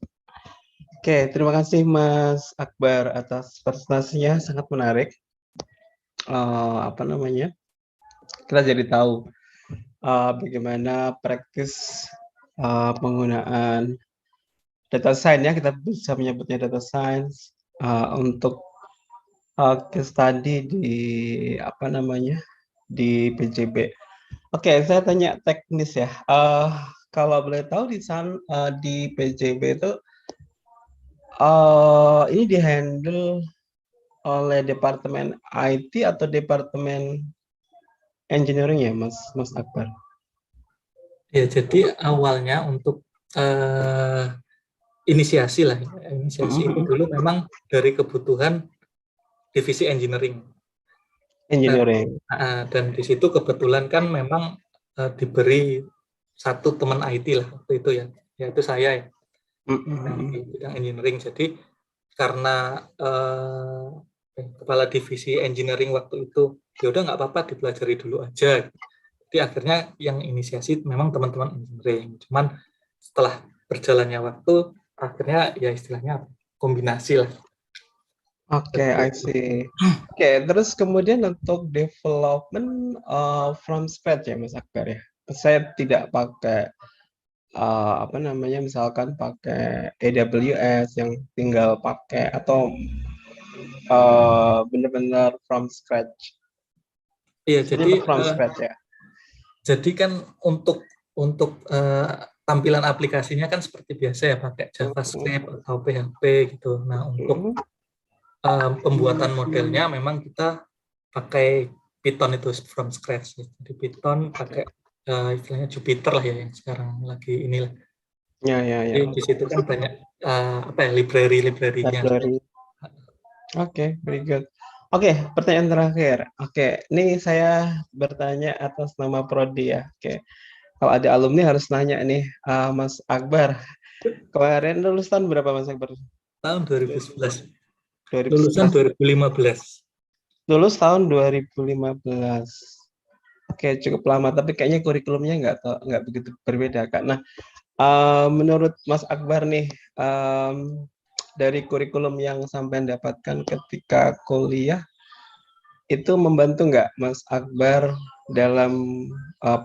[SPEAKER 4] Oke, terima kasih Mas Akbar atas presentasinya, sangat menarik. Kita jadi tahu bagaimana praktis penggunaan data science ya, kita bisa menyebutnya data science untuk case study di PJB. Oke, saya tanya teknis ya. Kalau boleh tahu di PJB itu ini dihandle oleh departemen IT atau departemen engineering ya, Mas Akbar?
[SPEAKER 3] Ya, jadi awalnya untuk inisiasi itu dulu memang dari kebutuhan divisi engineering. Dan di situ kebetulan kan memang diberi satu teman IT lah waktu itu ya, yaitu saya ya, di bidang engineering. Jadi karena kepala divisi engineering waktu itu, ya udah nggak apa-apa dipelajari dulu aja. Jadi akhirnya yang inisiasi memang teman-teman engineering. Cuman setelah berjalannya waktu, akhirnya ya istilahnya kombinasi lah.
[SPEAKER 4] Oke, I see. Oke, terus kemudian untuk development from scratch ya, Mas Akbar ya. Saya tidak pakai misalkan pakai AWS yang tinggal pakai atau benar-benar from scratch.
[SPEAKER 3] Iya, jadi
[SPEAKER 4] from scratch ya.
[SPEAKER 3] Jadi kan untuk tampilan aplikasinya kan seperti biasa ya, pakai JavaScript atau PHP gitu. Nah, untuk pembuatan modelnya memang kita pakai Python itu from scratch. Jadi Python pakai istilahnya Jupyter lah ya yang sekarang lagi inilah.
[SPEAKER 4] Ya.
[SPEAKER 3] Jadi di situ kan banyak library-nya.
[SPEAKER 4] Oke, very good. Oke, pertanyaan terakhir. Oke, ini saya bertanya atas nama Prodi ya. Oke, kalau ada alumni harus nanya nih, Mas Akbar. Kemarin lulus tahun berapa Mas Akbar?
[SPEAKER 3] Tahun 2011. Lulusan 2015.
[SPEAKER 4] lulus tahun 2015. Oke, cukup lama, tapi kayaknya kurikulumnya nggak begitu berbeda, Kak. Nah, menurut Mas Akbar nih, dari kurikulum yang sampai dapatkan ketika kuliah, itu membantu nggak Mas Akbar dalam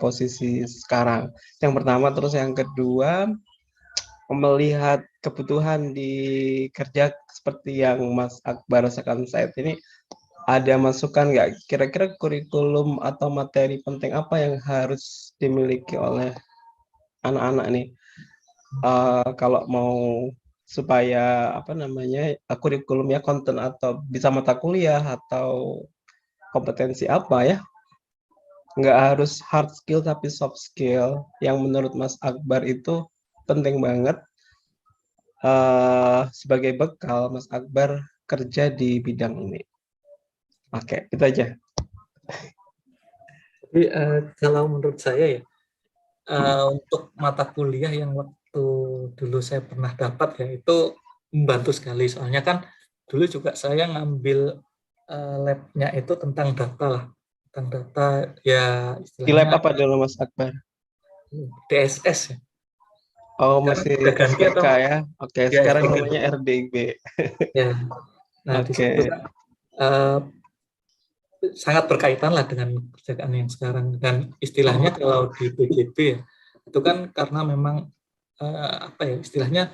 [SPEAKER 4] posisi sekarang? Yang pertama, terus yang kedua, melihat kebutuhan di kerja seperti yang Mas Akbar rasakan saat ini, ada masukan nggak? Kira-kira kurikulum atau materi penting apa yang harus dimiliki oleh anak-anak nih? Kalau mau supaya apa namanya kurikulumnya konten atau bisa mata kuliah atau kompetensi apa ya? Nggak harus hard skill tapi soft skill yang menurut Mas Akbar itu penting banget sebagai bekal Mas Akbar kerja di bidang ini. Oke, itu aja.
[SPEAKER 3] Jadi kalau menurut saya ya, untuk mata kuliah yang waktu dulu saya pernah dapat ya itu membantu sekali. Soalnya kan dulu juga saya ngambil labnya itu tentang data lah, tentang data ya
[SPEAKER 4] Di lab
[SPEAKER 3] istilahnya
[SPEAKER 4] apa dulu Mas Akbar?
[SPEAKER 3] DSS ya.
[SPEAKER 4] Oh,
[SPEAKER 3] Sekarang
[SPEAKER 4] masih
[SPEAKER 3] udah ganti
[SPEAKER 4] SPK
[SPEAKER 3] atau
[SPEAKER 4] ya? Oke,
[SPEAKER 3] ya
[SPEAKER 4] sekarang
[SPEAKER 3] SPK
[SPEAKER 4] namanya RDIB.
[SPEAKER 3] ya. Nah di situ
[SPEAKER 4] Oke.
[SPEAKER 3] kan sangat berkaitan lah dengan kerjaan yang sekarang, dan istilahnya kalau di PJB ya, itu kan karena memang apa ya istilahnya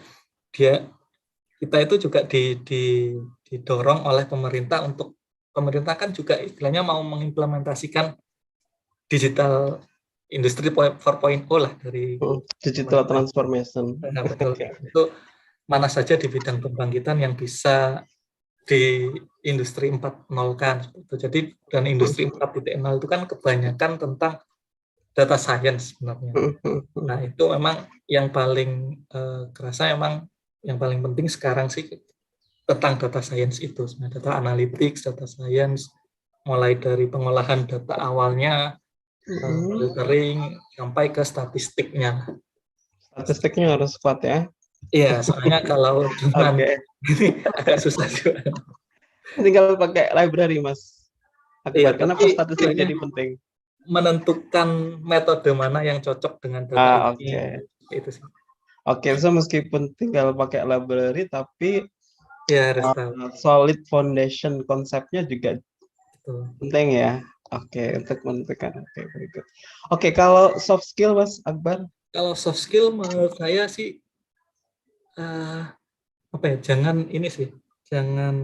[SPEAKER 3] kita itu juga didorong oleh pemerintah, untuk pemerintah kan juga istilahnya mau mengimplementasikan digital industri 4.0 lah dari
[SPEAKER 4] Digital
[SPEAKER 3] pemerintah.
[SPEAKER 4] transformation.
[SPEAKER 3] Nah, betul. Itu mana saja di bidang pembangkitan yang bisa di industri 4.0 kan. Jadi dan industri 4.0 itu kan kebanyakan tentang data science sebenarnya. Nah, itu memang yang paling kerasa, memang yang paling penting sekarang sih tentang data science itu, data analytics, data science, mulai dari pengolahan data awalnya, filtering, sampai ke statistiknya.
[SPEAKER 4] Statistiknya harus kuat ya.
[SPEAKER 3] Iya, soalnya kalau cuman ini agak susah juga.
[SPEAKER 4] Tinggal pakai library, Mas
[SPEAKER 3] Iya,
[SPEAKER 4] Akbar. Kenapa
[SPEAKER 3] tapi
[SPEAKER 4] statistik jadi penting?
[SPEAKER 3] menentukan metode mana yang cocok dengan data ini, itu sih.
[SPEAKER 4] Oke, so meskipun tinggal pakai library, tapi
[SPEAKER 3] Ya harus tahu.
[SPEAKER 4] solid foundation konsepnya juga
[SPEAKER 3] Betul.
[SPEAKER 4] penting ya. Oke, untuk menentukan. Oke, berikut. Oke, kalau soft skill, Mas Akbar?
[SPEAKER 3] Kalau soft skill menurut saya sih apa ya? Jangan ini sih, jangan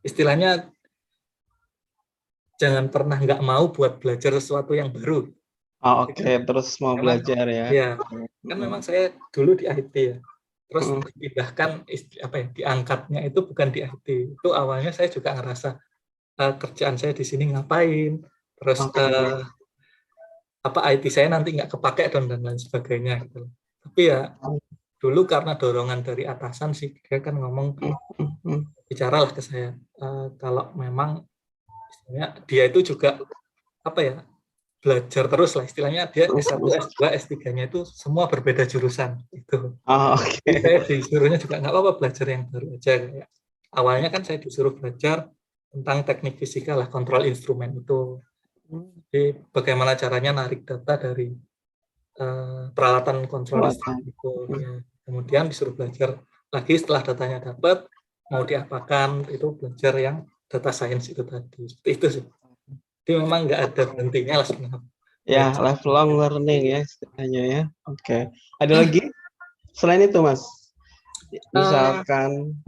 [SPEAKER 3] istilahnya jangan pernah nggak mau buat belajar sesuatu yang baru.
[SPEAKER 4] Oke, terus mau
[SPEAKER 3] Memang,
[SPEAKER 4] belajar ya.
[SPEAKER 3] ya, kan memang saya dulu di IT ya. Terus dipindahkan apa ya? Diangkatnya itu bukan di IT. Itu awalnya saya juga ngerasa kerjaan saya di sini ngapain, terus apa IT saya nanti nggak kepake dan lain sebagainya gitu. Tapi ya dulu karena dorongan dari atasan sih, dia kan ngomong, bicaralah ke saya, kalau memang istilahnya dia itu juga apa ya, belajar terus lah istilahnya, dia S1, S2, S3-nya itu semua berbeda jurusan itu. Jadi saya disuruhnya juga nggak apa-apa belajar yang baru aja. Kayak awalnya kan saya disuruh belajar tentang teknik fisika lah, kontrol instrumen itu. Jadi bagaimana caranya narik data dari peralatan kontrol instrumen itu. Ya. Kemudian disuruh belajar lagi setelah datanya dapat, mau diapakan, itu belajar yang data science itu tadi. Seperti itu sih. Jadi memang nggak ada berhentinya lah sebenarnya.
[SPEAKER 4] Ya, lifelong learning ya istilahnya ya. Oke. Ada lagi selain itu, Mas? Misalkan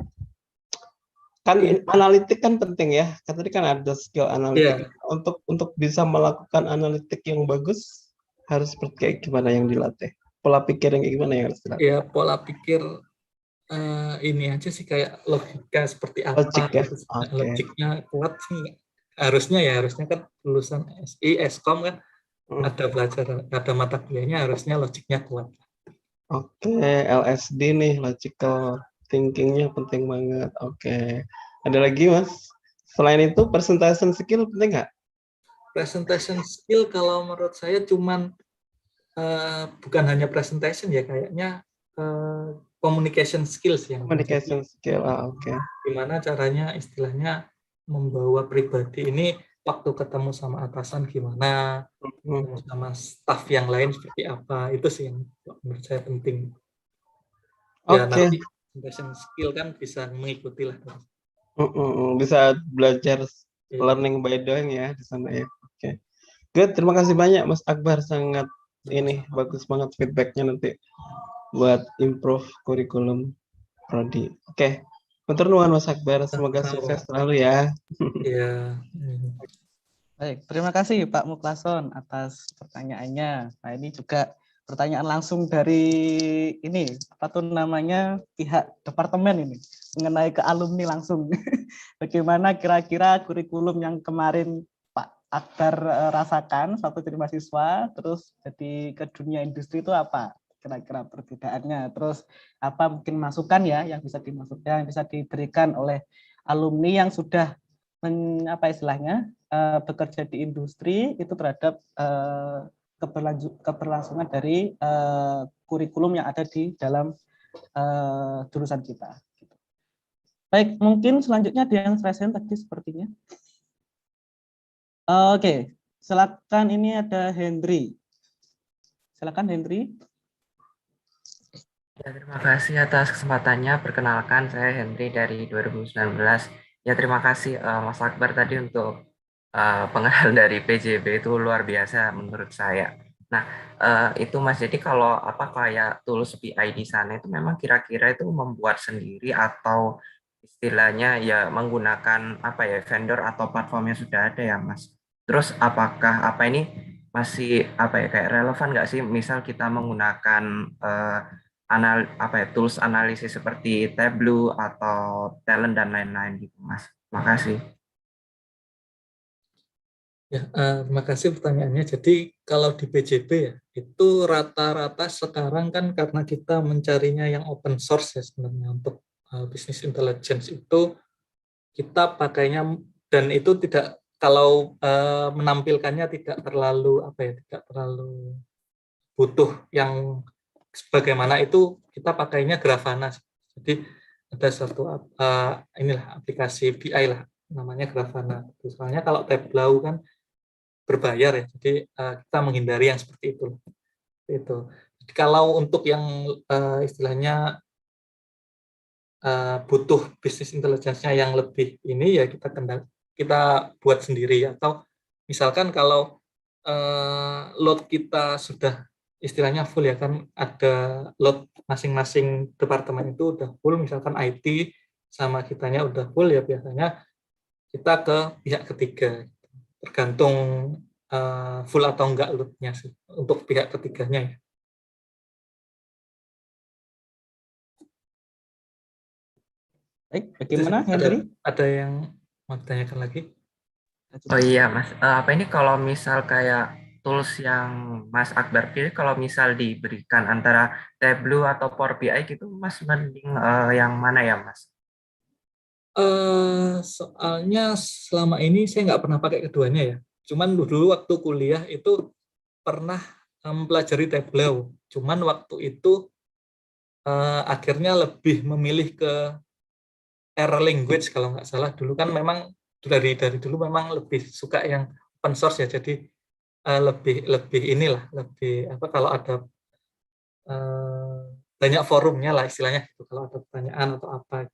[SPEAKER 4] kan analitik kan penting ya. Tadi kan ada skill analitik. Untuk bisa melakukan analitik yang bagus harus seperti kayak gimana yang dilatih? Pola pikir yang kayak gimana yang harus dilatih?
[SPEAKER 3] Ya, pola pikir ini aja sih, kayak logika seperti apa.
[SPEAKER 4] Logik ya.
[SPEAKER 3] Logiknya kuat sih. Harusnya kan lulusan SI, Eskom kan ada pelajaran, ada mata kuliahnya harusnya logiknya kuat.
[SPEAKER 4] Oke, LSD nih, logical thinking-nya penting banget. Oke. Ada lagi, Mas? Selain itu, presentation skill penting nggak?
[SPEAKER 3] Presentation skill kalau menurut saya cuman bukan hanya presentation ya, kayaknya communication skills yang
[SPEAKER 4] Communication skill, oke.
[SPEAKER 3] Gimana caranya istilahnya membawa pribadi ini waktu ketemu sama atasan gimana, ketemu sama staf yang lain seperti apa, itu sih yang menurut saya penting. Ya nanti present skill kan bisa mengikuti lah.
[SPEAKER 4] Bisa belajar
[SPEAKER 3] Iya.
[SPEAKER 4] learning by doing ya di sana ya. Oke. Good, terima kasih banyak Mas Akbar, sangat ini bagus banget feedbacknya nanti buat improve kurikulum prodi. Oke. Matur nuwun Mas Akbar, semoga sukses selalu ya.
[SPEAKER 3] Iya.
[SPEAKER 1] Baik, terima kasih Pak Muklason atas pertanyaannya. Nah, ini juga pertanyaan langsung dari ini, apa tuh namanya, pihak departemen ini, mengenai ke alumni langsung. Bagaimana kira-kira kurikulum yang kemarin Pak Akbar rasakan waktu jadi mahasiswa, terus jadi ke dunia industri itu apa? Kira-kira perbedaannya. Terus apa mungkin masukan ya yang bisa dimasukkan, yang bisa diberikan oleh alumni yang sudah apa istilahnya bekerja di industri itu terhadap keberlangsungan dari kurikulum yang ada di dalam jurusan kita. Baik, mungkin selanjutnya ada yang present tadi sepertinya. Oke, silakan, ini ada Hendry. Silakan Hendry.
[SPEAKER 5] Ya, terima kasih atas kesempatannya. Perkenalkan, saya Hendry dari 2019. Ya, terima kasih Mas Akbar tadi untuk pengenalan dari PJB, itu luar biasa menurut saya. Nah, itu Mas, jadi kalau apa kayak tools BI di sana itu memang kira-kira itu membuat sendiri atau istilahnya ya menggunakan apa ya vendor atau platformnya sudah ada ya Mas. Terus apakah apa ini masih apa ya kayak relevan nggak sih misal kita menggunakan tools analisis seperti Tableau atau Talent dan lain-lain gitu Mas. Terima kasih.
[SPEAKER 3] Ya, terima kasih pertanyaannya. Jadi kalau di PJB ya, itu rata-rata sekarang kan karena kita mencarinya yang open source ya sebenarnya untuk business intelligence itu kita pakainya, dan itu tidak, kalau menampilkannya tidak terlalu apa ya, tidak terlalu butuh yang sebagaimana itu, kita pakainya Grafana. Jadi ada satu inilah aplikasi BI lah namanya Grafana. Soalnya kalau Tableau kan berbayar ya, jadi kita menghindari yang seperti itu. Jadi kalau untuk yang istilahnya butuh bisnis intelligence-nya yang lebih ini ya kita buat sendiri, atau misalkan kalau load kita sudah istilahnya full ya, kan ada load masing-masing departemen itu udah full, misalkan IT sama kitanya udah full ya, biasanya kita ke pihak ketiga, tergantung full atau enggak load-nya sih untuk pihak ketiganya ya.
[SPEAKER 1] Baik, bagaimana Hendry?
[SPEAKER 3] Ada yang mau ditanyakan lagi?
[SPEAKER 5] Oh iya Mas, apa ini kalau misal kayak tools yang Mas Akbar pilih, kalau misal diberikan antara Tableau atau Power BI gitu, Mas mending yang mana ya Mas?
[SPEAKER 3] Soalnya selama ini saya nggak pernah pakai keduanya ya. Cuman dulu waktu kuliah itu pernah mempelajari Tableau. Cuman waktu itu akhirnya lebih memilih ke R language kalau nggak salah. Dulu kan memang dari dulu memang lebih suka yang open source ya. Jadi lebih inilah, lebih apa, kalau ada banyak forumnya lah istilahnya gitu, kalau ada pertanyaan atau apa.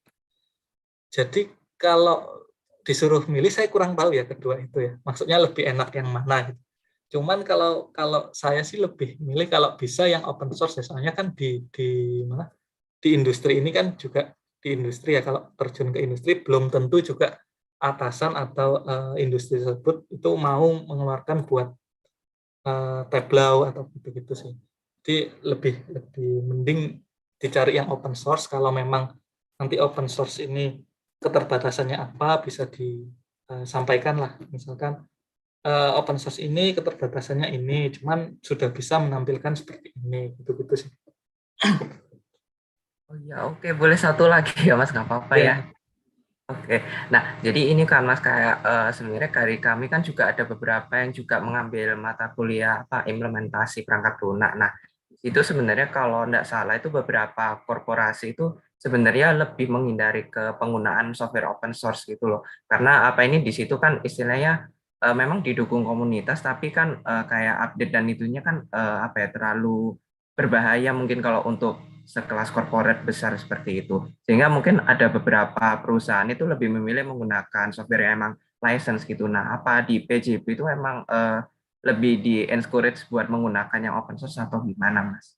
[SPEAKER 3] Jadi kalau disuruh milih saya kurang tahu ya kedua itu ya. Maksudnya lebih enak yang mana gitu. Cuman kalau saya sih lebih milih kalau bisa yang open source ya. Soalnya kan di mana? Di industri ini kan juga, di industri ya, kalau terjun ke industri belum tentu juga atasan atau industri tersebut itu mau mengeluarkan buat Tableau atau gitu-gitu sih. Jadi lebih mending dicari yang open source. Kalau memang nanti open source ini keterbatasannya apa, bisa disampaikan lah. Misalkan open source ini keterbatasannya ini, cuman sudah bisa menampilkan seperti ini, gitu-gitu sih.
[SPEAKER 5] Oh iya, oke, boleh satu lagi ya Mas, nggak apa-apa ya. Oke, nah jadi ini kan Mas kayak sebenarnya dari kami kan juga ada beberapa yang juga mengambil mata kuliah implementasi perangkat lunak. Nah itu sebenarnya kalau nggak salah itu beberapa korporasi itu sebenarnya lebih menghindari ke penggunaan software open source gitu loh. Karena apa ini di situ kan istilahnya memang didukung komunitas, tapi kan kayak update dan itunya kan apa ya, terlalu berbahaya mungkin kalau untuk sekelas corporate besar seperti itu. Sehingga mungkin ada beberapa perusahaan itu lebih memilih menggunakan software yang emang license gitu. Nah, apa di PJB itu emang lebih di encourage buat menggunakan yang open source atau gimana, Mas?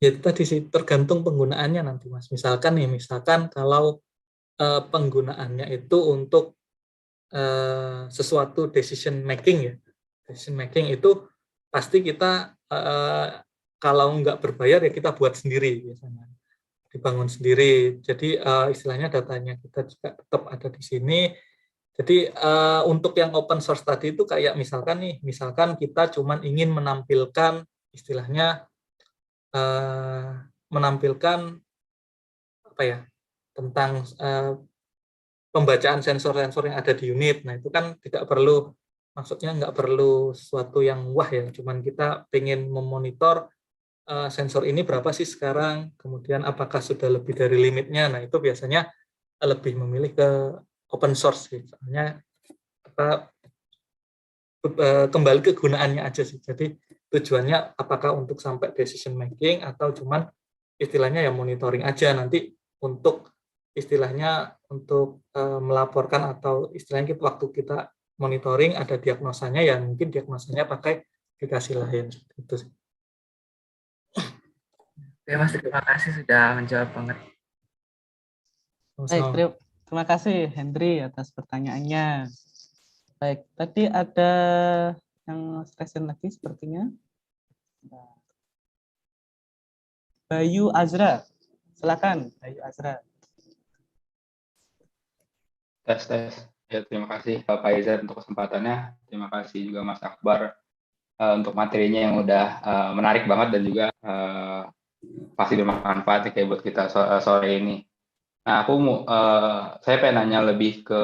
[SPEAKER 3] Ya tadi sih tergantung penggunaannya nanti, Mas. Misalkan kalau penggunaannya itu untuk sesuatu decision making ya. Decision making itu pasti kita kalau nggak berbayar ya kita buat sendiri biasanya. Dibangun sendiri. Jadi istilahnya datanya kita juga tetap ada di sini. Jadi untuk yang open source tadi itu kayak misalkan kita cuman ingin menampilkan istilahnya menampilkan apa ya tentang pembacaan sensor-sensor yang ada di unit. Nah itu kan maksudnya nggak perlu sesuatu yang wah ya, cuman kita pengen memonitor sensor ini berapa sih sekarang, kemudian apakah sudah lebih dari limitnya. Nah itu biasanya lebih memilih ke open source sih, soalnya kembali ke gunaannya aja sih. Jadi tujuannya apakah untuk sampai decision making atau cuman istilahnya ya monitoring aja, nanti untuk istilahnya untuk melaporkan atau istilahnya waktu kita monitoring ada diagnosanya ya mungkin diagnosanya pakai aplikasi lain itu sih.
[SPEAKER 5] Oke Mas, terima kasih sudah menjawab banget.
[SPEAKER 1] Baik, terima kasih Hendri atas pertanyaannya. Baik, tadi ada yang present lagi sepertinya. Bayu Azra, silakan Bayu Azra.
[SPEAKER 6] Tes. Ya, terima kasih Pak Izat untuk kesempatannya. Terima kasih juga Mas Akbar untuk materinya yang udah menarik banget dan juga pasti bermanfaat kayak buat kita sore ini. Nah, saya pengen nanya lebih ke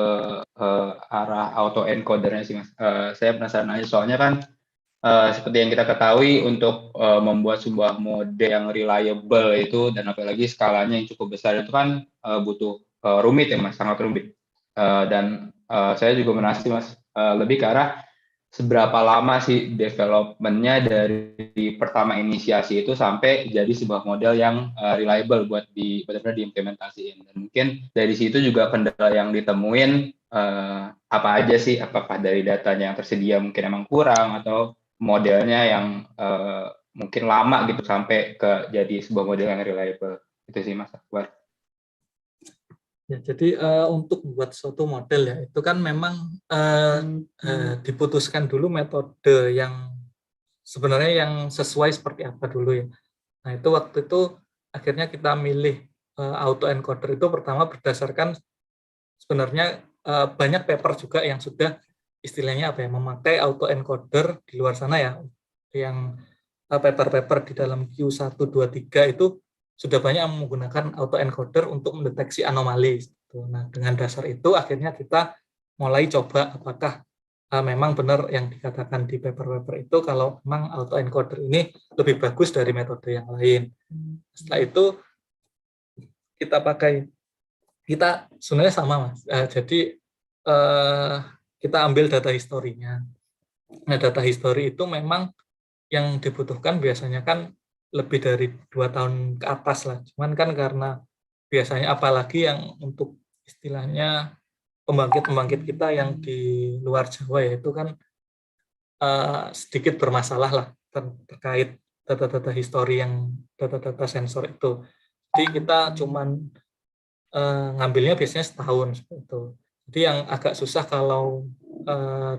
[SPEAKER 6] arah auto encodernya sih Mas. Saya penasaran aja soalnya kan seperti yang kita ketahui untuk membuat sebuah mode yang reliable itu dan apalagi skalanya yang cukup besar itu kan butuh rumit ya Mas, sangat rumit. Dan saya juga menasih Mas lebih ke arah seberapa lama sih development-nya dari pertama inisiasi itu sampai jadi sebuah model yang reliable buat benar-benar diimplementasiin. Dan mungkin dari situ juga kendala yang ditemuin apa aja sih, apakah dari datanya yang tersedia mungkin emang kurang atau modelnya yang mungkin lama gitu sampai ke jadi sebuah model yang reliable. Itu sih Mas Akbar.
[SPEAKER 3] Ya, jadi untuk membuat suatu model ya itu kan memang diputuskan dulu metode yang sebenarnya yang sesuai seperti apa dulu ya. Nah itu waktu itu akhirnya kita milih autoencoder itu pertama berdasarkan sebenarnya banyak paper juga yang sudah istilahnya apa ya memakai autoencoder di luar sana ya, yang paper-paper di dalam Q123 itu sudah banyak yang menggunakan autoencoder untuk mendeteksi anomali. Nah, dengan dasar itu akhirnya kita mulai coba apakah memang benar yang dikatakan di paper-paper itu kalau memang autoencoder ini lebih bagus dari metode yang lain. Setelah itu kita sebenarnya sama Mas. Jadi kita ambil data historinya. Nah, data history itu memang yang dibutuhkan biasanya kan lebih dari 2 tahun ke atas lah. Cuman kan karena biasanya apalagi yang untuk istilahnya pembangkit kita yang di luar Jawa ya itu kan sedikit bermasalah lah terkait data-data histori yang data-data sensor itu. Jadi kita cuman ngambilnya biasanya setahun seperti itu. Jadi yang agak susah kalau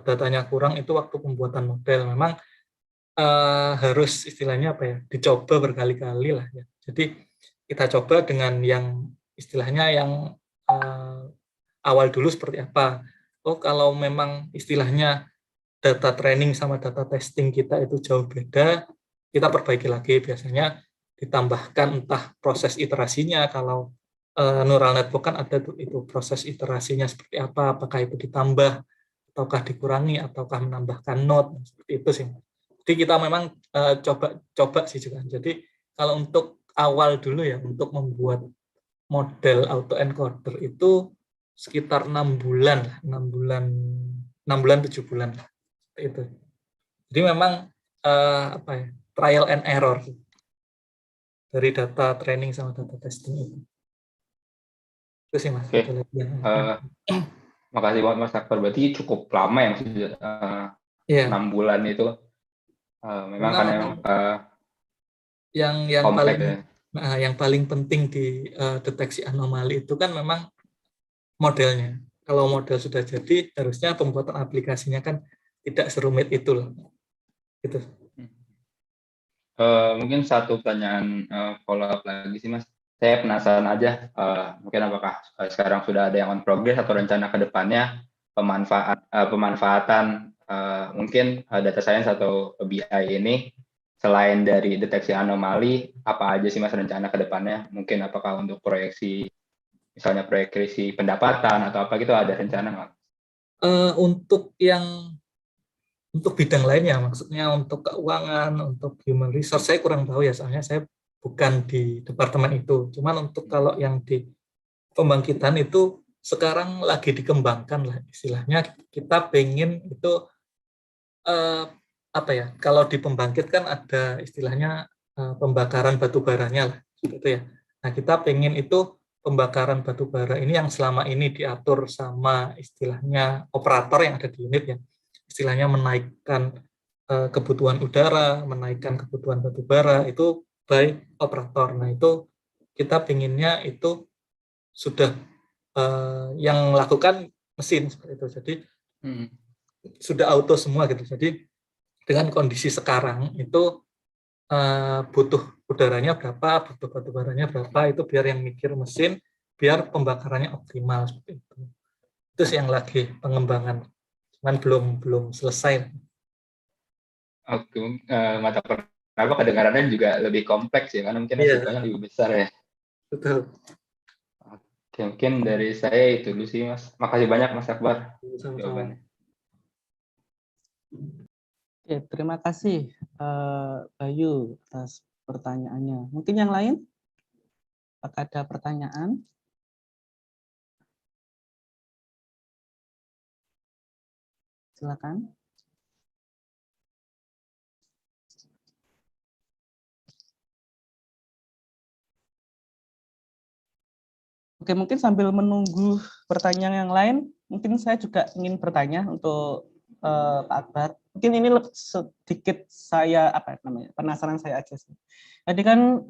[SPEAKER 3] datanya kurang itu waktu pembuatan model. Memang harus istilahnya apa ya dicoba berkali-kali lah ya. Jadi kita coba dengan yang istilahnya yang awal dulu seperti apa. Oh kalau memang istilahnya data training sama data testing kita itu jauh beda, kita perbaiki lagi. Biasanya ditambahkan entah proses iterasinya, kalau neural network kan ada tuh itu proses iterasinya seperti apa, apakah itu ditambah ataukah dikurangi ataukah menambahkan node seperti itu sih. Jadi kita memang coba sih juga. Jadi kalau untuk awal dulu ya untuk membuat model autoencoder itu sekitar 6 bulan, 7 bulan itu. Jadi memang trial and error dari data training sama data testing itu. Itu sih Mas.
[SPEAKER 6] Oke. Makasih banget Mas Akbar. Berarti cukup lama ya Mas, 6 bulan itu. Memang kan
[SPEAKER 3] yang
[SPEAKER 6] kompleks
[SPEAKER 3] paling
[SPEAKER 6] ya.
[SPEAKER 3] yang paling penting di deteksi anomali itu kan memang modelnya. Kalau model sudah jadi, harusnya pembuatan aplikasinya kan tidak serumit itu loh. Gitu.
[SPEAKER 6] Mungkin satu pertanyaan follow up lagi sih Mas. Saya penasaran aja, mungkin apakah sekarang sudah ada yang on progress atau rencana ke depannya pemanfaatan mungkin data science atau BI ini selain dari deteksi anomali, apa aja sih Mas rencana ke depannya? Mungkin apakah untuk proyeksi, misalnya proyeksi pendapatan atau apa gitu, ada rencana nggak?
[SPEAKER 3] Untuk bidang lainnya, maksudnya untuk keuangan, untuk human resource, saya kurang tahu ya, soalnya saya bukan di departemen itu. Cuman untuk kalau yang di pembangkitan itu sekarang lagi dikembangkan lah istilahnya. Kita pengen itu kalau di pembangkit kan ada istilahnya pembakaran batu baranya lah, gitu ya. Nah, kita pengen itu pembakaran batu bara ini yang selama ini diatur sama istilahnya operator yang ada di unit ya. Istilahnya menaikkan kebutuhan udara, menaikkan kebutuhan batu bara itu by operator. Nah, itu kita pengennya itu sudah yang lakukan mesin seperti itu. Jadi sudah auto semua gitu. Jadi dengan kondisi sekarang itu butuh udaranya berapa, butuh batu baranya berapa, itu biar yang mikir mesin, biar pembakarannya optimal seperti itu. Itu sih yang lagi pengembangan, cuman belum selesai.
[SPEAKER 6] Oke, mata pertama kedengarannya juga lebih kompleks ya, karena mungkin resikonya lebih besar ya.
[SPEAKER 3] Betul.
[SPEAKER 6] Oke, mungkin dari saya itu dulu sih Mas. Makasih banyak Mas Akbar jawabannya.
[SPEAKER 1] Oke, terima kasih Bayu atas pertanyaannya. Mungkin yang lain? Apakah ada pertanyaan? Silakan. Oke, mungkin sambil menunggu pertanyaan yang lain, mungkin saya juga ingin bertanya untuk Pak Akbar. Mungkin ini sedikit saya penasaran saya aja sih. Tadi kan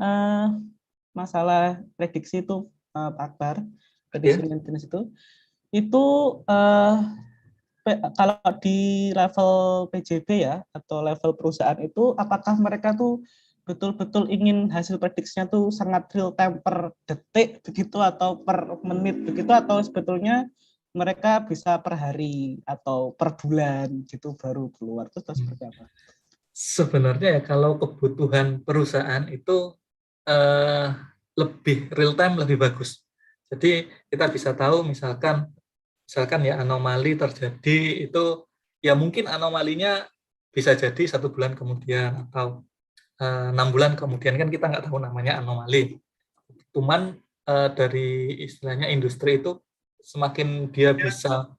[SPEAKER 1] masalah prediksi itu Pak Akbar, prediksi maintenance itu kalau di level PJB ya atau level perusahaan itu, apakah mereka tuh betul-betul ingin hasil prediksinya tuh sangat real time per detik begitu atau per menit begitu, atau sebetulnya mereka bisa per hari atau per bulan gitu baru keluar, itu seperti apa?
[SPEAKER 3] Sebenarnya ya kalau kebutuhan perusahaan itu lebih real time lebih bagus. Jadi kita bisa tahu misalkan ya anomali terjadi itu ya mungkin anomalinya bisa jadi 1 bulan kemudian atau 6 bulan kemudian, kan kita nggak tahu namanya anomali. Cuman dari istilahnya industri itu semakin dia bisa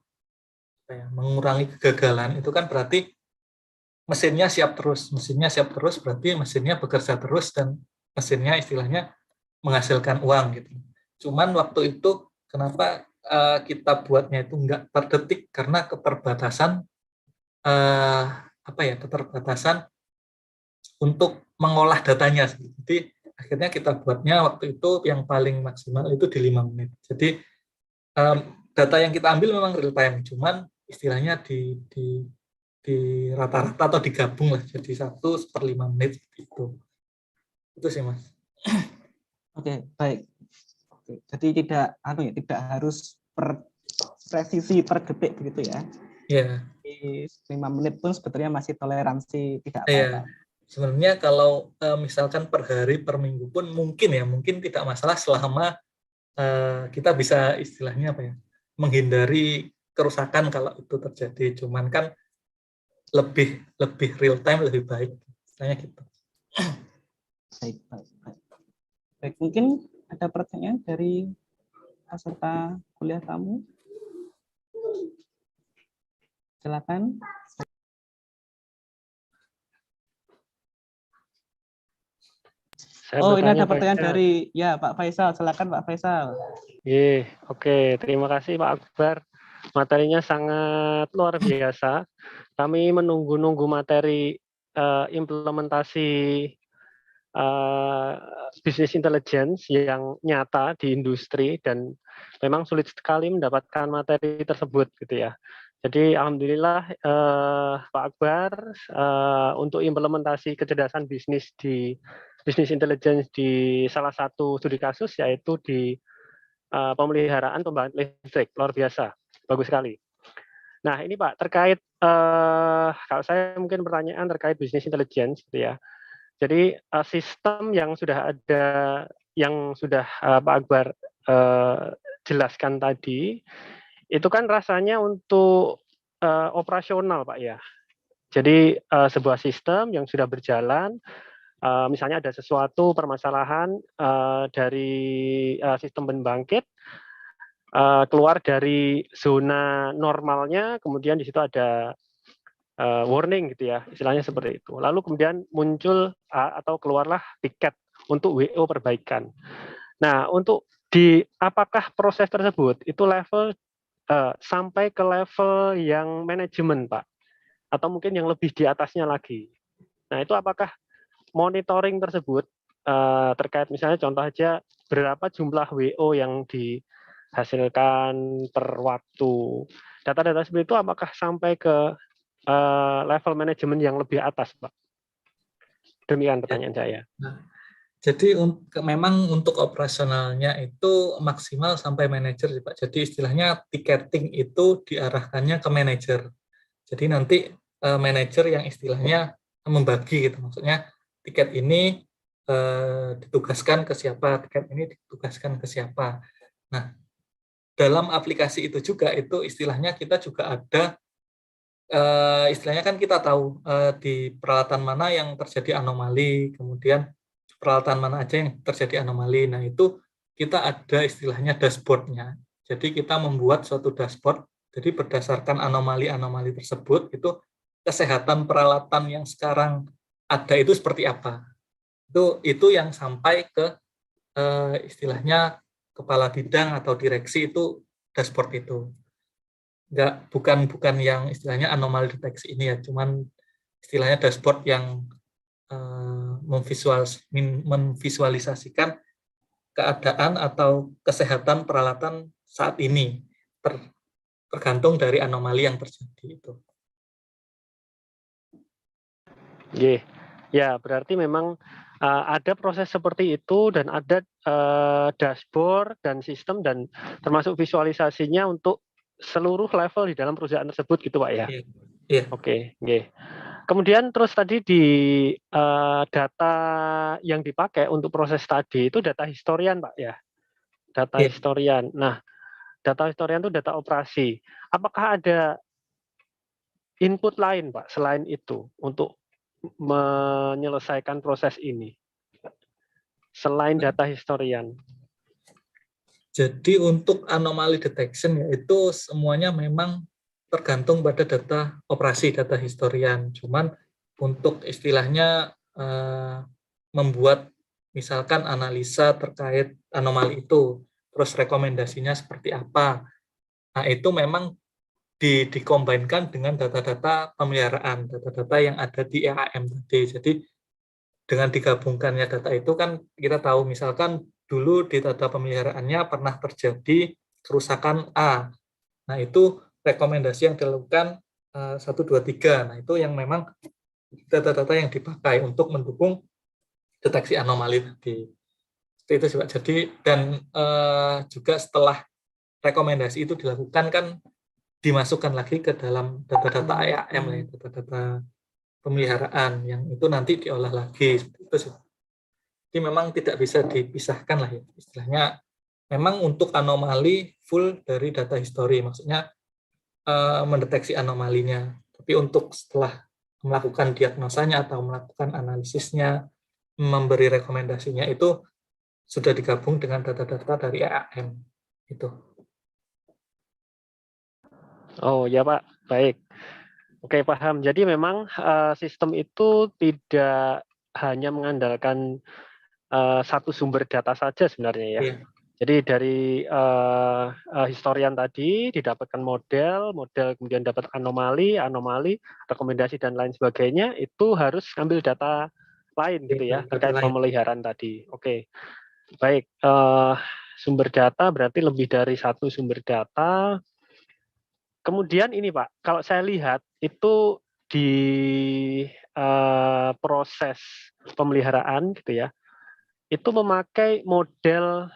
[SPEAKER 3] mengurangi kegagalan, itu kan berarti mesinnya siap terus berarti mesinnya bekerja terus dan mesinnya istilahnya menghasilkan uang gitu. Cuman waktu itu kenapa kita buatnya itu nggak per detik, karena keterbatasan keterbatasan untuk mengolah datanya. Jadi akhirnya kita buatnya waktu itu yang paling maksimal itu di 5 menit. Jadi data yang kita ambil memang real time, cuman istilahnya di rata-rata atau digabung lah jadi 1/5 menit itu sih Mas.
[SPEAKER 1] Oke, baik. Oke, jadi tidak harus presisi per detik begitu ya?
[SPEAKER 3] Iya.
[SPEAKER 1] Di 5 menit pun sebetulnya masih toleransi, tidak
[SPEAKER 3] Iya.
[SPEAKER 1] apa-apa.
[SPEAKER 3] Sebenarnya kalau misalkan per hari, per minggu pun mungkin tidak masalah selama kita bisa istilahnya menghindari kerusakan kalau itu terjadi. Cuman kan lebih real time lebih baik, istilahnya gitu.
[SPEAKER 1] Baik. Mungkin Ada pertanyaan dari peserta kuliah tamu? Silakan. Oh, ini ada pertanyaan dari Pak Faisal. Silakan Pak Faisal.
[SPEAKER 7] Oke. Terima kasih Pak Akbar. Materinya sangat luar biasa. Kami menunggu-nunggu materi implementasi business intelligence yang nyata di industri, dan memang sulit sekali mendapatkan materi tersebut gitu ya. Jadi alhamdulillah Pak Akbar untuk implementasi kecerdasan bisnis di business intelligence di salah satu studi kasus, yaitu di pemeliharaan pembangkit listrik, luar biasa, bagus sekali. Nah ini Pak, terkait kalau saya mungkin pertanyaan terkait business intelligence gitu ya. Jadi sistem yang sudah ada, yang sudah Pak Akbar jelaskan tadi, itu kan rasanya untuk operasional Pak ya. Jadi sebuah sistem yang sudah berjalan, misalnya ada sesuatu permasalahan dari sistem pembangkit, keluar dari zona normalnya, kemudian di situ ada warning gitu ya, istilahnya seperti itu. Lalu kemudian muncul atau keluarlah tiket untuk WO perbaikan. Nah, untuk apakah proses tersebut itu level sampai ke level yang manajemen Pak, atau mungkin yang lebih di atasnya lagi. Nah, itu apakah monitoring tersebut terkait misalnya contoh aja berapa jumlah WO yang dihasilkan per waktu. Data-data seperti itu apakah sampai ke level manajemen yang lebih atas, Pak? Demikian pertanyaan saya.
[SPEAKER 3] Jadi memang untuk operasionalnya itu maksimal sampai manajer, Pak. Jadi istilahnya tiketing itu diarahkannya ke manajer. Jadi nanti manajer yang istilahnya membagi gitu. Maksudnya tiket ini ditugaskan ke siapa, tiket ini ditugaskan ke siapa. Nah, dalam aplikasi itu juga itu istilahnya kita juga ada istilahnya kan kita tahu di peralatan mana yang terjadi anomali, kemudian peralatan mana aja yang terjadi anomali. Nah, itu kita ada istilahnya dashboard-nya. Jadi kita membuat suatu dashboard, jadi berdasarkan anomali-anomali tersebut, itu kesehatan peralatan yang sekarang ada itu seperti apa. Itu yang sampai ke istilahnya kepala bidang atau direksi itu dashboard itu. Bukan yang istilahnya anomali deteksi ini ya, cuman istilahnya dashboard yang memvisualisasikan keadaan atau kesehatan peralatan saat ini tergantung dari anomali yang terjadi itu.
[SPEAKER 7] Ya, berarti memang ada proses seperti itu dan ada dashboard dan sistem dan termasuk visualisasinya untuk seluruh level di dalam perusahaan tersebut gitu Pak ya?
[SPEAKER 3] Iya.
[SPEAKER 7] Oke. Kemudian terus tadi di data yang dipakai untuk proses tadi itu data historian Pak ya? Data historian. Nah, data historian itu data operasi. Apakah ada input lain Pak selain itu untuk menyelesaikan proses ini? Selain data historian.
[SPEAKER 3] Jadi untuk anomaly detection yaitu semuanya memang tergantung pada data operasi, data historian. Cuman untuk istilahnya membuat misalkan analisa terkait anomali itu, terus rekomendasinya seperti apa. Nah itu memang dikombinkan dengan data-data pemeliharaan, data-data yang ada di EAM tadi. Jadi dengan digabungkannya data itu kan kita tahu misalkan dulu di data pemeliharaannya pernah terjadi kerusakan A. Nah, itu rekomendasi yang dilakukan 1, 2, 3. Nah, itu yang memang data-data yang dipakai untuk mendukung deteksi anomali tadi. Itu sih, Pak. Jadi, dan juga setelah rekomendasi itu dilakukan kan dimasukkan lagi ke dalam data-data IAM, data-data pemeliharaan yang itu nanti diolah lagi. Itu sih. Jadi memang tidak bisa dipisahkan lah ya, istilahnya memang untuk anomali full dari data history, maksudnya mendeteksi anomalinya, tapi untuk setelah melakukan diagnosanya atau melakukan analisisnya, memberi rekomendasinya itu sudah digabung dengan data-data dari EAM. Itu.
[SPEAKER 7] Oh ya Pak, baik. Oke, paham. Jadi memang sistem itu tidak hanya mengandalkan satu sumber data saja sebenarnya ya.
[SPEAKER 3] Iya.
[SPEAKER 7] Jadi dari historian tadi didapatkan model kemudian dapat anomali, rekomendasi dan lain sebagainya, itu harus ambil data lain gitu ya terkait pemeliharaan tadi. Oke, baik. Sumber data berarti lebih dari satu sumber data. Kemudian ini Pak, kalau saya lihat itu di proses pemeliharaan gitu ya, itu memakai model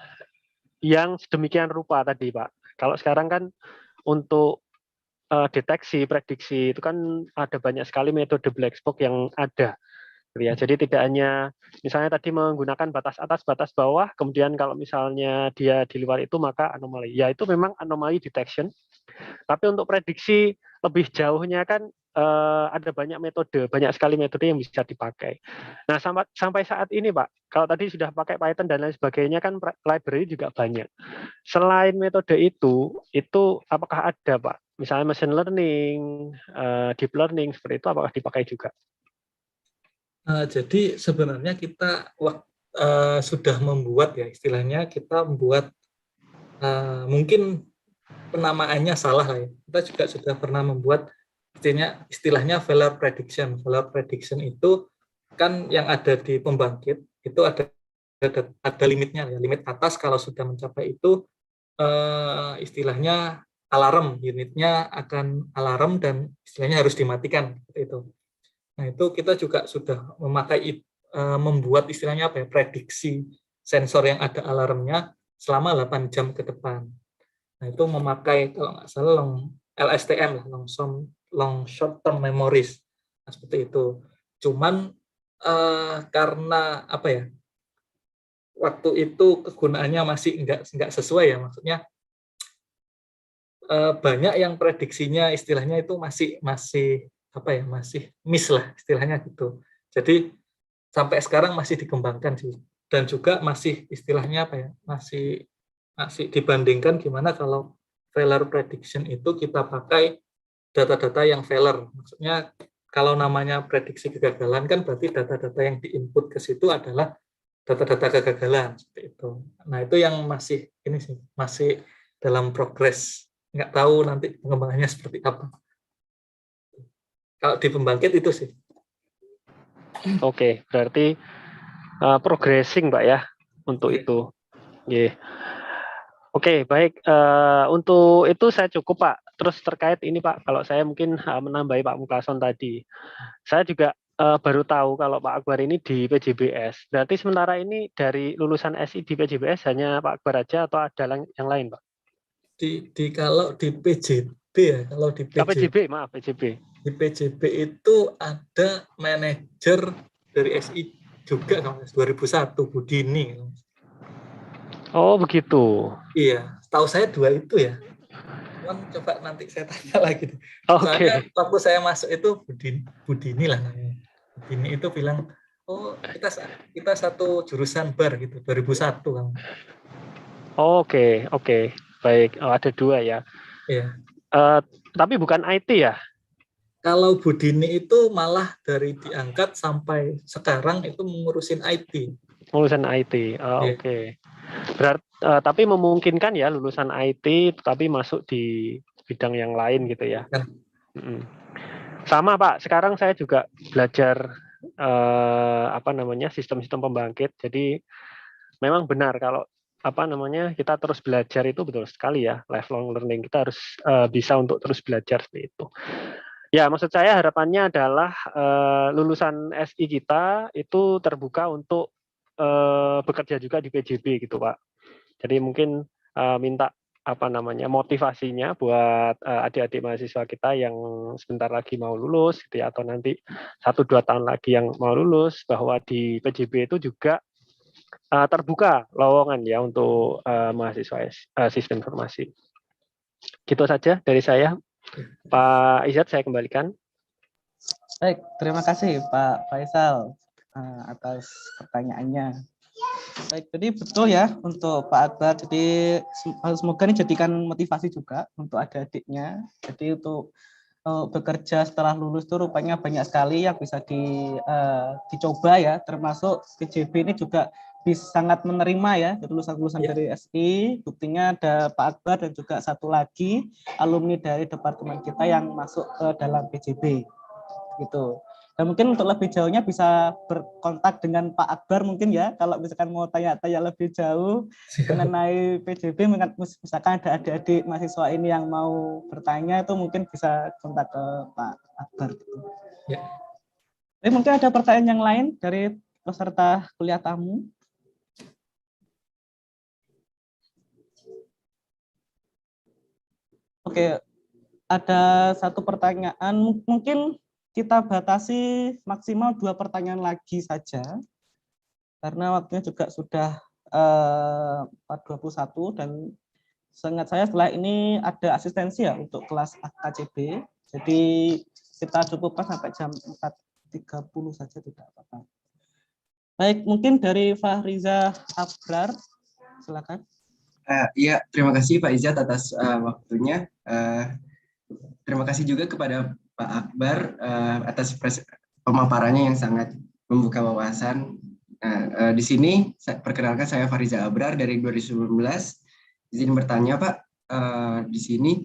[SPEAKER 7] yang sedemikian rupa tadi Pak. Kalau sekarang kan untuk deteksi, prediksi itu kan ada banyak sekali metode black box yang ada. Ya, jadi tidak hanya misalnya tadi menggunakan batas atas, batas bawah, kemudian kalau misalnya dia di luar itu maka anomali. Ya itu memang anomali detection. Tapi untuk prediksi lebih jauhnya kan ada banyak metode, banyak sekali metode yang bisa dipakai. Nah sampai saat ini Pak, kalau tadi sudah pakai Python dan lain sebagainya kan library juga banyak. Selain metode itu apakah ada Pak? Misalnya machine learning, deep learning seperti itu apakah dipakai juga?
[SPEAKER 3] Jadi sebenarnya kita sudah membuat ya, istilahnya kita membuat mungkin penamaannya salah lah ya. Kita juga sudah pernah membuat istilahnya failure prediction. Failure prediction itu kan yang ada di pembangkit itu ada limitnya ya. Limit atas kalau sudah mencapai itu istilahnya alarm, unitnya akan alarm dan istilahnya harus dimatikan itu. Nah, itu kita juga sudah membuat istilahnya apa ya, prediksi sensor yang ada alarmnya selama 8 jam ke depan. Nah, itu memakai kalau nggak salah LSTM, long short term memories. Nah, seperti itu. Cuman karena apa ya, waktu itu kegunaannya masih nggak sesuai ya, maksudnya banyak yang prediksinya istilahnya itu masih apa ya, masih miss lah istilahnya gitu. Jadi sampai sekarang masih dikembangkan sih, dan juga masih istilahnya apa ya, masih dibandingkan gimana kalau failure prediction itu kita pakai data-data yang failure. Maksudnya kalau namanya prediksi kegagalan kan berarti data-data yang diinput ke situ adalah data-data kegagalan seperti itu. Nah, itu yang masih ini sih, masih dalam progres. Nggak tahu nanti pengembangannya seperti apa. Kalau di pembangkit itu sih.
[SPEAKER 7] Oke, berarti progressing Pak ya untuk itu. Yeah. Oke, baik. Untuk itu saya cukup Pak. Terus terkait ini Pak, kalau saya mungkin menambahi Pak Mukason tadi. Saya juga baru tahu kalau Pak Akbar ini di PJBS. Berarti sementara ini dari lulusan SI di PJBS hanya Pak Akbar aja atau ada yang lain Pak?
[SPEAKER 3] Kalau di PJB ya, kalau di
[SPEAKER 7] PJB, maaf PJB.
[SPEAKER 3] Di PJB itu ada manajer dari SI juga kalau 2001, Budini.
[SPEAKER 7] Oh begitu.
[SPEAKER 3] Iya, tahu saya 2 itu ya. Cuman coba nanti saya tanya lagi.
[SPEAKER 7] Oke.
[SPEAKER 3] Waktu saya masuk itu Budini lah namanya. Budini itu bilang, oh kita satu jurusan bar gitu, 2001 kan.
[SPEAKER 7] Oke. Baik, ada 2 ya.
[SPEAKER 3] Iya.
[SPEAKER 7] Tapi bukan IT ya?
[SPEAKER 3] Kalau Budini itu malah dari diangkat sampai sekarang itu mengurusin IT.
[SPEAKER 7] Lulusan IT, Oke. Berarti tapi memungkinkan ya lulusan IT tapi masuk di bidang yang lain gitu ya. Sama Pak, sekarang saya juga belajar sistem-sistem pembangkit. Jadi memang benar kalau kita terus belajar itu betul sekali ya, lifelong learning. Kita harus bisa untuk terus belajar seperti itu. Ya, maksud saya harapannya adalah lulusan SI kita itu terbuka untuk bekerja juga di PJB gitu Pak. Jadi mungkin minta motivasinya buat adik-adik mahasiswa kita yang sebentar lagi mau lulus gitu ya, atau nanti 1-2 tahun lagi yang mau lulus, bahwa di PJB itu juga terbuka lowongan ya untuk mahasiswa sistem informasi. Gitu saja dari saya. Pak Izzat, saya kembalikan.
[SPEAKER 1] Baik, terima kasih Pak Faisal atas pertanyaannya. Baik, jadi betul ya untuk Pak Akbar. Jadi semoga ini jadikan motivasi juga untuk adik-adiknya. Jadi untuk bekerja setelah lulus itu rupanya banyak sekali yang bisa dicoba ya, termasuk PJB ini juga bisa sangat menerima ya lulusan-lulusan dari SI. Buktinya ada Pak Akbar dan juga satu lagi alumni dari departemen kita yang masuk ke dalam PJB gitu. Dan mungkin untuk lebih jauhnya bisa berkontak dengan Pak Akbar mungkin ya, kalau misalkan mau tanya-tanya lebih jauh mengenai PJB, misalkan ada adik-adik mahasiswa ini yang mau bertanya, itu mungkin bisa kontak ke Pak Akbar.
[SPEAKER 3] Ya.
[SPEAKER 1] Jadi mungkin ada pertanyaan yang lain dari peserta kuliah tamu. Oke, ada satu pertanyaan, mungkin kita batasi maksimal 2 pertanyaan lagi saja, karena waktunya juga sudah 4:21 dan seingat saya setelah ini ada asistensi ya untuk kelas KCB, jadi kita cukupkan sampai jam 4:30 saja, tidak apa-apa. Baik, mungkin dari Fahriza Abrar, silakan.
[SPEAKER 8] Iya, terima kasih Pak Izzat atas waktunya. Terima kasih juga kepada Pak Akbar atas pemaparannya yang sangat membuka wawasan. Di sini perkenalkan saya Fahriza Abrar dari 2019. Izin bertanya Pak, di sini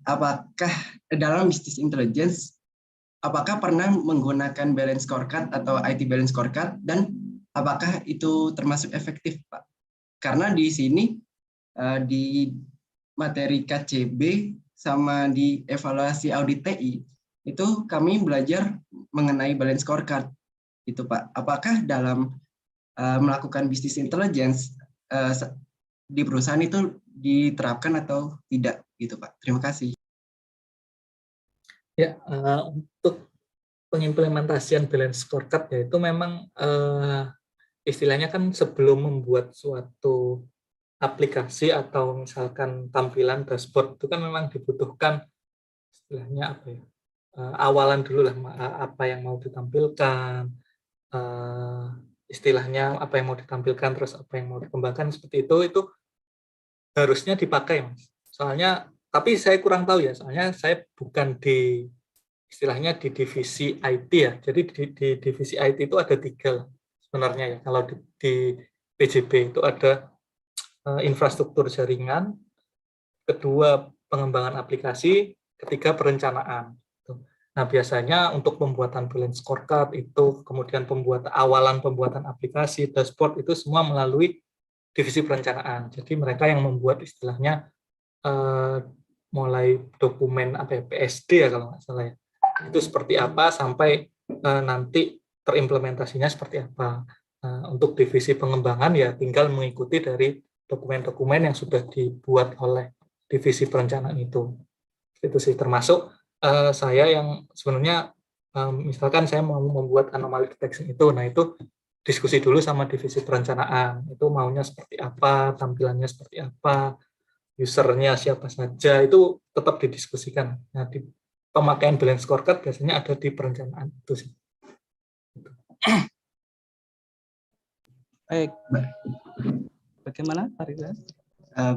[SPEAKER 8] apakah dalam bisnis intelligence apakah pernah menggunakan balance scorecard atau IT balance scorecard dan apakah itu termasuk efektif Pak? Karena di sini di materi KCB sama di evaluasi audit TI itu kami belajar mengenai balance scorecard itu Pak. Apakah dalam melakukan bisnis intelligence di perusahaan itu diterapkan atau tidak gitu Pak? Terima kasih.
[SPEAKER 3] Ya, untuk pengimplementasian balance scorecard ya itu memang istilahnya kan sebelum membuat suatu aplikasi atau misalkan tampilan dashboard itu kan memang dibutuhkan istilahnya apa ya, awalan dulu lah apa yang mau ditampilkan, istilahnya apa yang mau ditampilkan terus apa yang mau dikembangkan seperti itu harusnya dipakai Mas. Soalnya tapi saya kurang tahu ya, soalnya saya bukan di istilahnya di divisi IT ya. Jadi di divisi IT itu ada 3 sebenarnya ya. Kalau di PJB itu ada infrastruktur jaringan, kedua pengembangan aplikasi, ketiga perencanaan. Nah biasanya untuk pembuatan balance scorecard itu, kemudian awalan pembuatan aplikasi, dashboard itu semua melalui divisi perencanaan. Jadi mereka yang membuat istilahnya mulai dokumen PSD ya kalau nggak salah ya. Itu seperti apa sampai nanti terimplementasinya seperti apa. Untuk divisi pengembangan ya tinggal mengikuti dari dokumen-dokumen yang sudah dibuat oleh divisi perencanaan itu sih, termasuk saya yang sebenarnya misalkan saya mau membuat anomaly detection itu, nah itu diskusi dulu sama divisi perencanaan, itu maunya seperti apa, tampilannya seperti apa, usernya siapa saja, itu tetap didiskusikan. Nah di pemakaian balance scorecard biasanya ada di perencanaan itu sih.
[SPEAKER 1] Baik. Bagaimana, Pak Riza?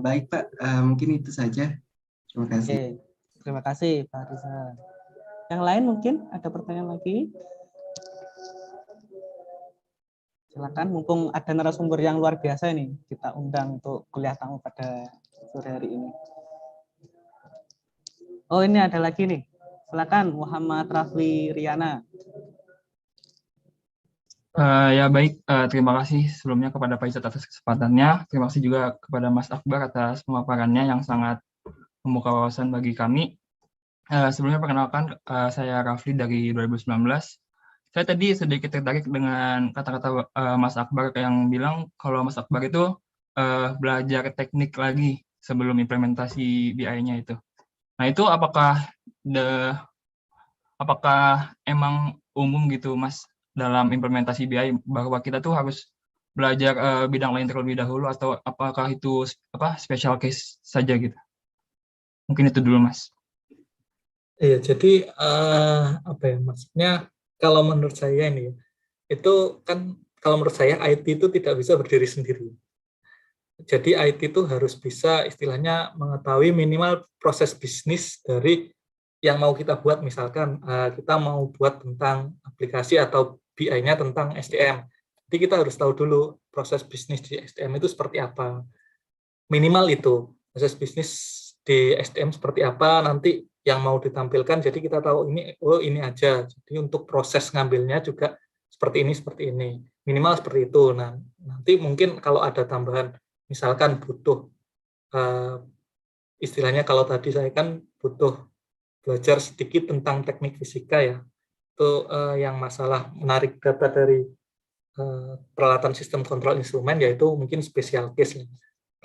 [SPEAKER 8] Baik Pak, mungkin itu saja. Terima kasih.
[SPEAKER 1] Oke. Terima kasih Pak Riza. Yang lain mungkin ada pertanyaan lagi? Silakan, mumpung ada narasumber yang luar biasa ini, kita undang untuk kuliah tamu pada sore hari ini. Oh ini ada lagi nih. Silakan Muhammad Rafli Riana.
[SPEAKER 9] Ya baik, terima kasih sebelumnya kepada Pak Izzat atas kesempatannya. Terima kasih juga kepada Mas Akbar atas pemaparannya yang sangat membuka wawasan bagi kami. Sebelumnya perkenalkan, saya Rafli dari 2019. Saya tadi sedikit tertarik dengan kata-kata Mas Akbar yang bilang kalau Mas Akbar itu belajar teknik lagi sebelum implementasi BI-nya itu. Nah itu apakah emang umum gitu Mas dalam implementasi BI bahwa kita tuh harus belajar bidang lain terlebih dahulu atau apakah itu special case saja gitu? Mungkin itu dulu Mas.
[SPEAKER 3] Iya, jadi apa ya maksudnya kalau menurut saya ini itu kan kalau menurut saya IT itu tidak bisa berdiri sendiri. Jadi IT itu harus bisa istilahnya mengetahui minimal proses bisnis dari yang mau kita buat. Misalkan kita mau buat tentang aplikasi atau BI-nya tentang SDM. Jadi kita harus tahu dulu proses bisnis di SDM itu seperti apa. Minimal itu, proses bisnis di SDM seperti apa, nanti yang mau ditampilkan, jadi kita tahu ini, oh ini aja. Jadi untuk proses ngambilnya juga seperti ini. Minimal seperti itu. Nah, nanti mungkin kalau ada tambahan, misalkan butuh, istilahnya kalau tadi saya kan butuh belajar sedikit tentang teknik fisika ya, itu yang masalah menarik data dari peralatan sistem kontrol instrumen, yaitu mungkin special case.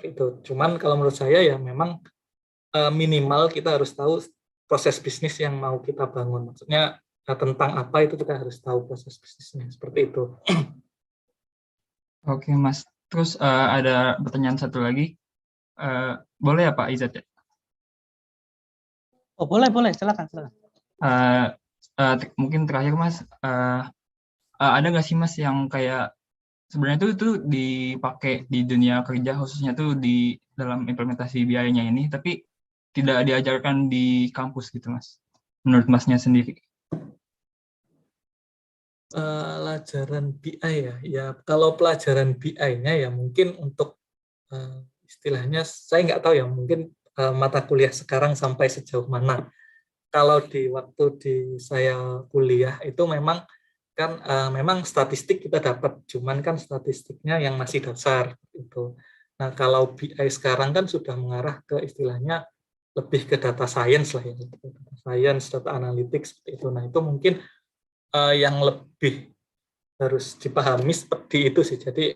[SPEAKER 3] Itu. Cuman kalau menurut saya ya memang minimal kita harus tahu proses bisnis yang mau kita bangun. Maksudnya tentang apa itu kita harus tahu proses bisnisnya, seperti itu.
[SPEAKER 9] Oke, Mas. Terus ada pertanyaan satu lagi. Boleh ya Pak Izzat?
[SPEAKER 1] Oh, boleh. Silakan.
[SPEAKER 9] Mungkin terakhir, Mas. Ada nggak sih, Mas, yang kayak sebenarnya itu dipakai di dunia kerja, khususnya tuh di dalam implementasi BI-nya ini, tapi tidak diajarkan di kampus gitu, Mas? Menurut Masnya sendiri?
[SPEAKER 3] Pelajaran BI ya kalau pelajaran BI-nya ya mungkin untuk istilahnya saya nggak tahu ya, mungkin mata kuliah sekarang sampai sejauh mana. Kalau di waktu saya kuliah itu memang kan memang statistik kita dapat, cuman kan statistiknya yang masih dasar itu. Nah kalau BI sekarang kan sudah mengarah ke istilahnya lebih ke data science lah ya, data science, data analytics seperti itu. Nah itu mungkin yang lebih harus dipahami seperti itu sih. Jadi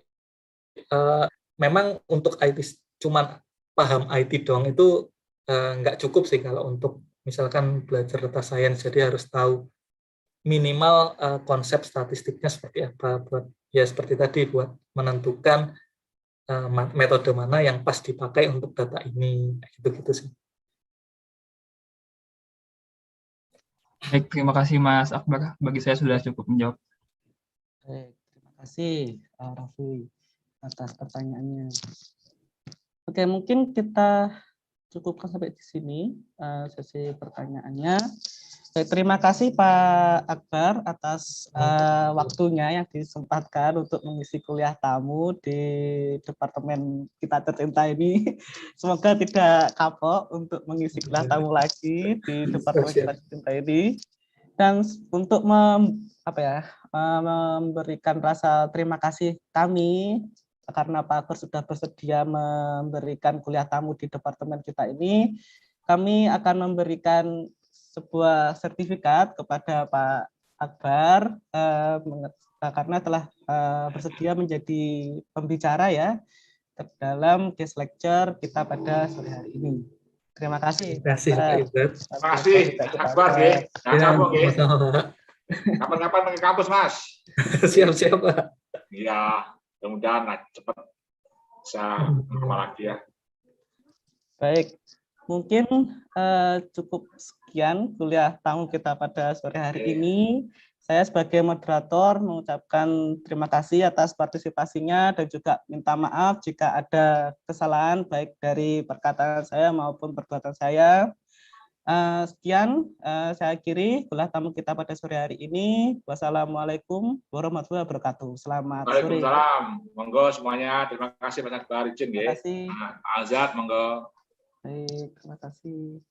[SPEAKER 3] memang untuk IT cuman paham IT doang itu nggak cukup sih kalau untuk misalkan belajar data science. Jadi harus tahu minimal konsep statistiknya seperti apa, buat ya seperti tadi buat menentukan metode mana yang pas dipakai untuk data ini, gitu sih.
[SPEAKER 9] Baik, terima kasih Mas Akbar. Bagi saya sudah cukup menjawab.
[SPEAKER 1] Baik, terima kasih Raffi atas pertanyaannya. Oke, mungkin kita cukupkan sampai di sini sesi pertanyaannya. Baik, terima kasih Pak Akbar atas waktunya yang disempatkan untuk mengisi kuliah tamu di departemen kita tercinta ini. Semoga tidak kapok untuk mengisi kuliah tamu lagi di departemen kita tercinta ini. Dan untuk memberikan rasa terima kasih kami karena Pak Akbar sudah bersedia memberikan kuliah tamu di departemen kita ini, kami akan memberikan sebuah sertifikat kepada Pak Akbar karena telah bersedia menjadi pembicara ya dalam guest lecture kita pada sore hari ini. Terima kasih.
[SPEAKER 3] Terima kasih Pak Izzat.
[SPEAKER 2] Terima kasih Akbar ya. Kapan-kapan ke kampus Mas.
[SPEAKER 3] Siap-siap Pak.
[SPEAKER 2] Iya, mudah-mudahan cepat bisa berkembang lagi ya.
[SPEAKER 1] Baik. Mungkin cukup sekian kuliah tamu kita pada sore hari ini. Saya sebagai moderator mengucapkan terima kasih atas partisipasinya dan juga minta maaf jika ada kesalahan baik dari perkataan saya maupun perbuatan saya. Sekian saya akhiri kuliah tamu kita pada sore hari ini. Wassalamualaikum warahmatullahi wabarakatuh. Selamat sore.
[SPEAKER 2] Waalaikumsalam. Monggo semuanya. Terima kasih Mas Akbar. Izin ya.
[SPEAKER 1] Terima kasih.
[SPEAKER 2] Azad, monggo.
[SPEAKER 1] Baik, terima kasih.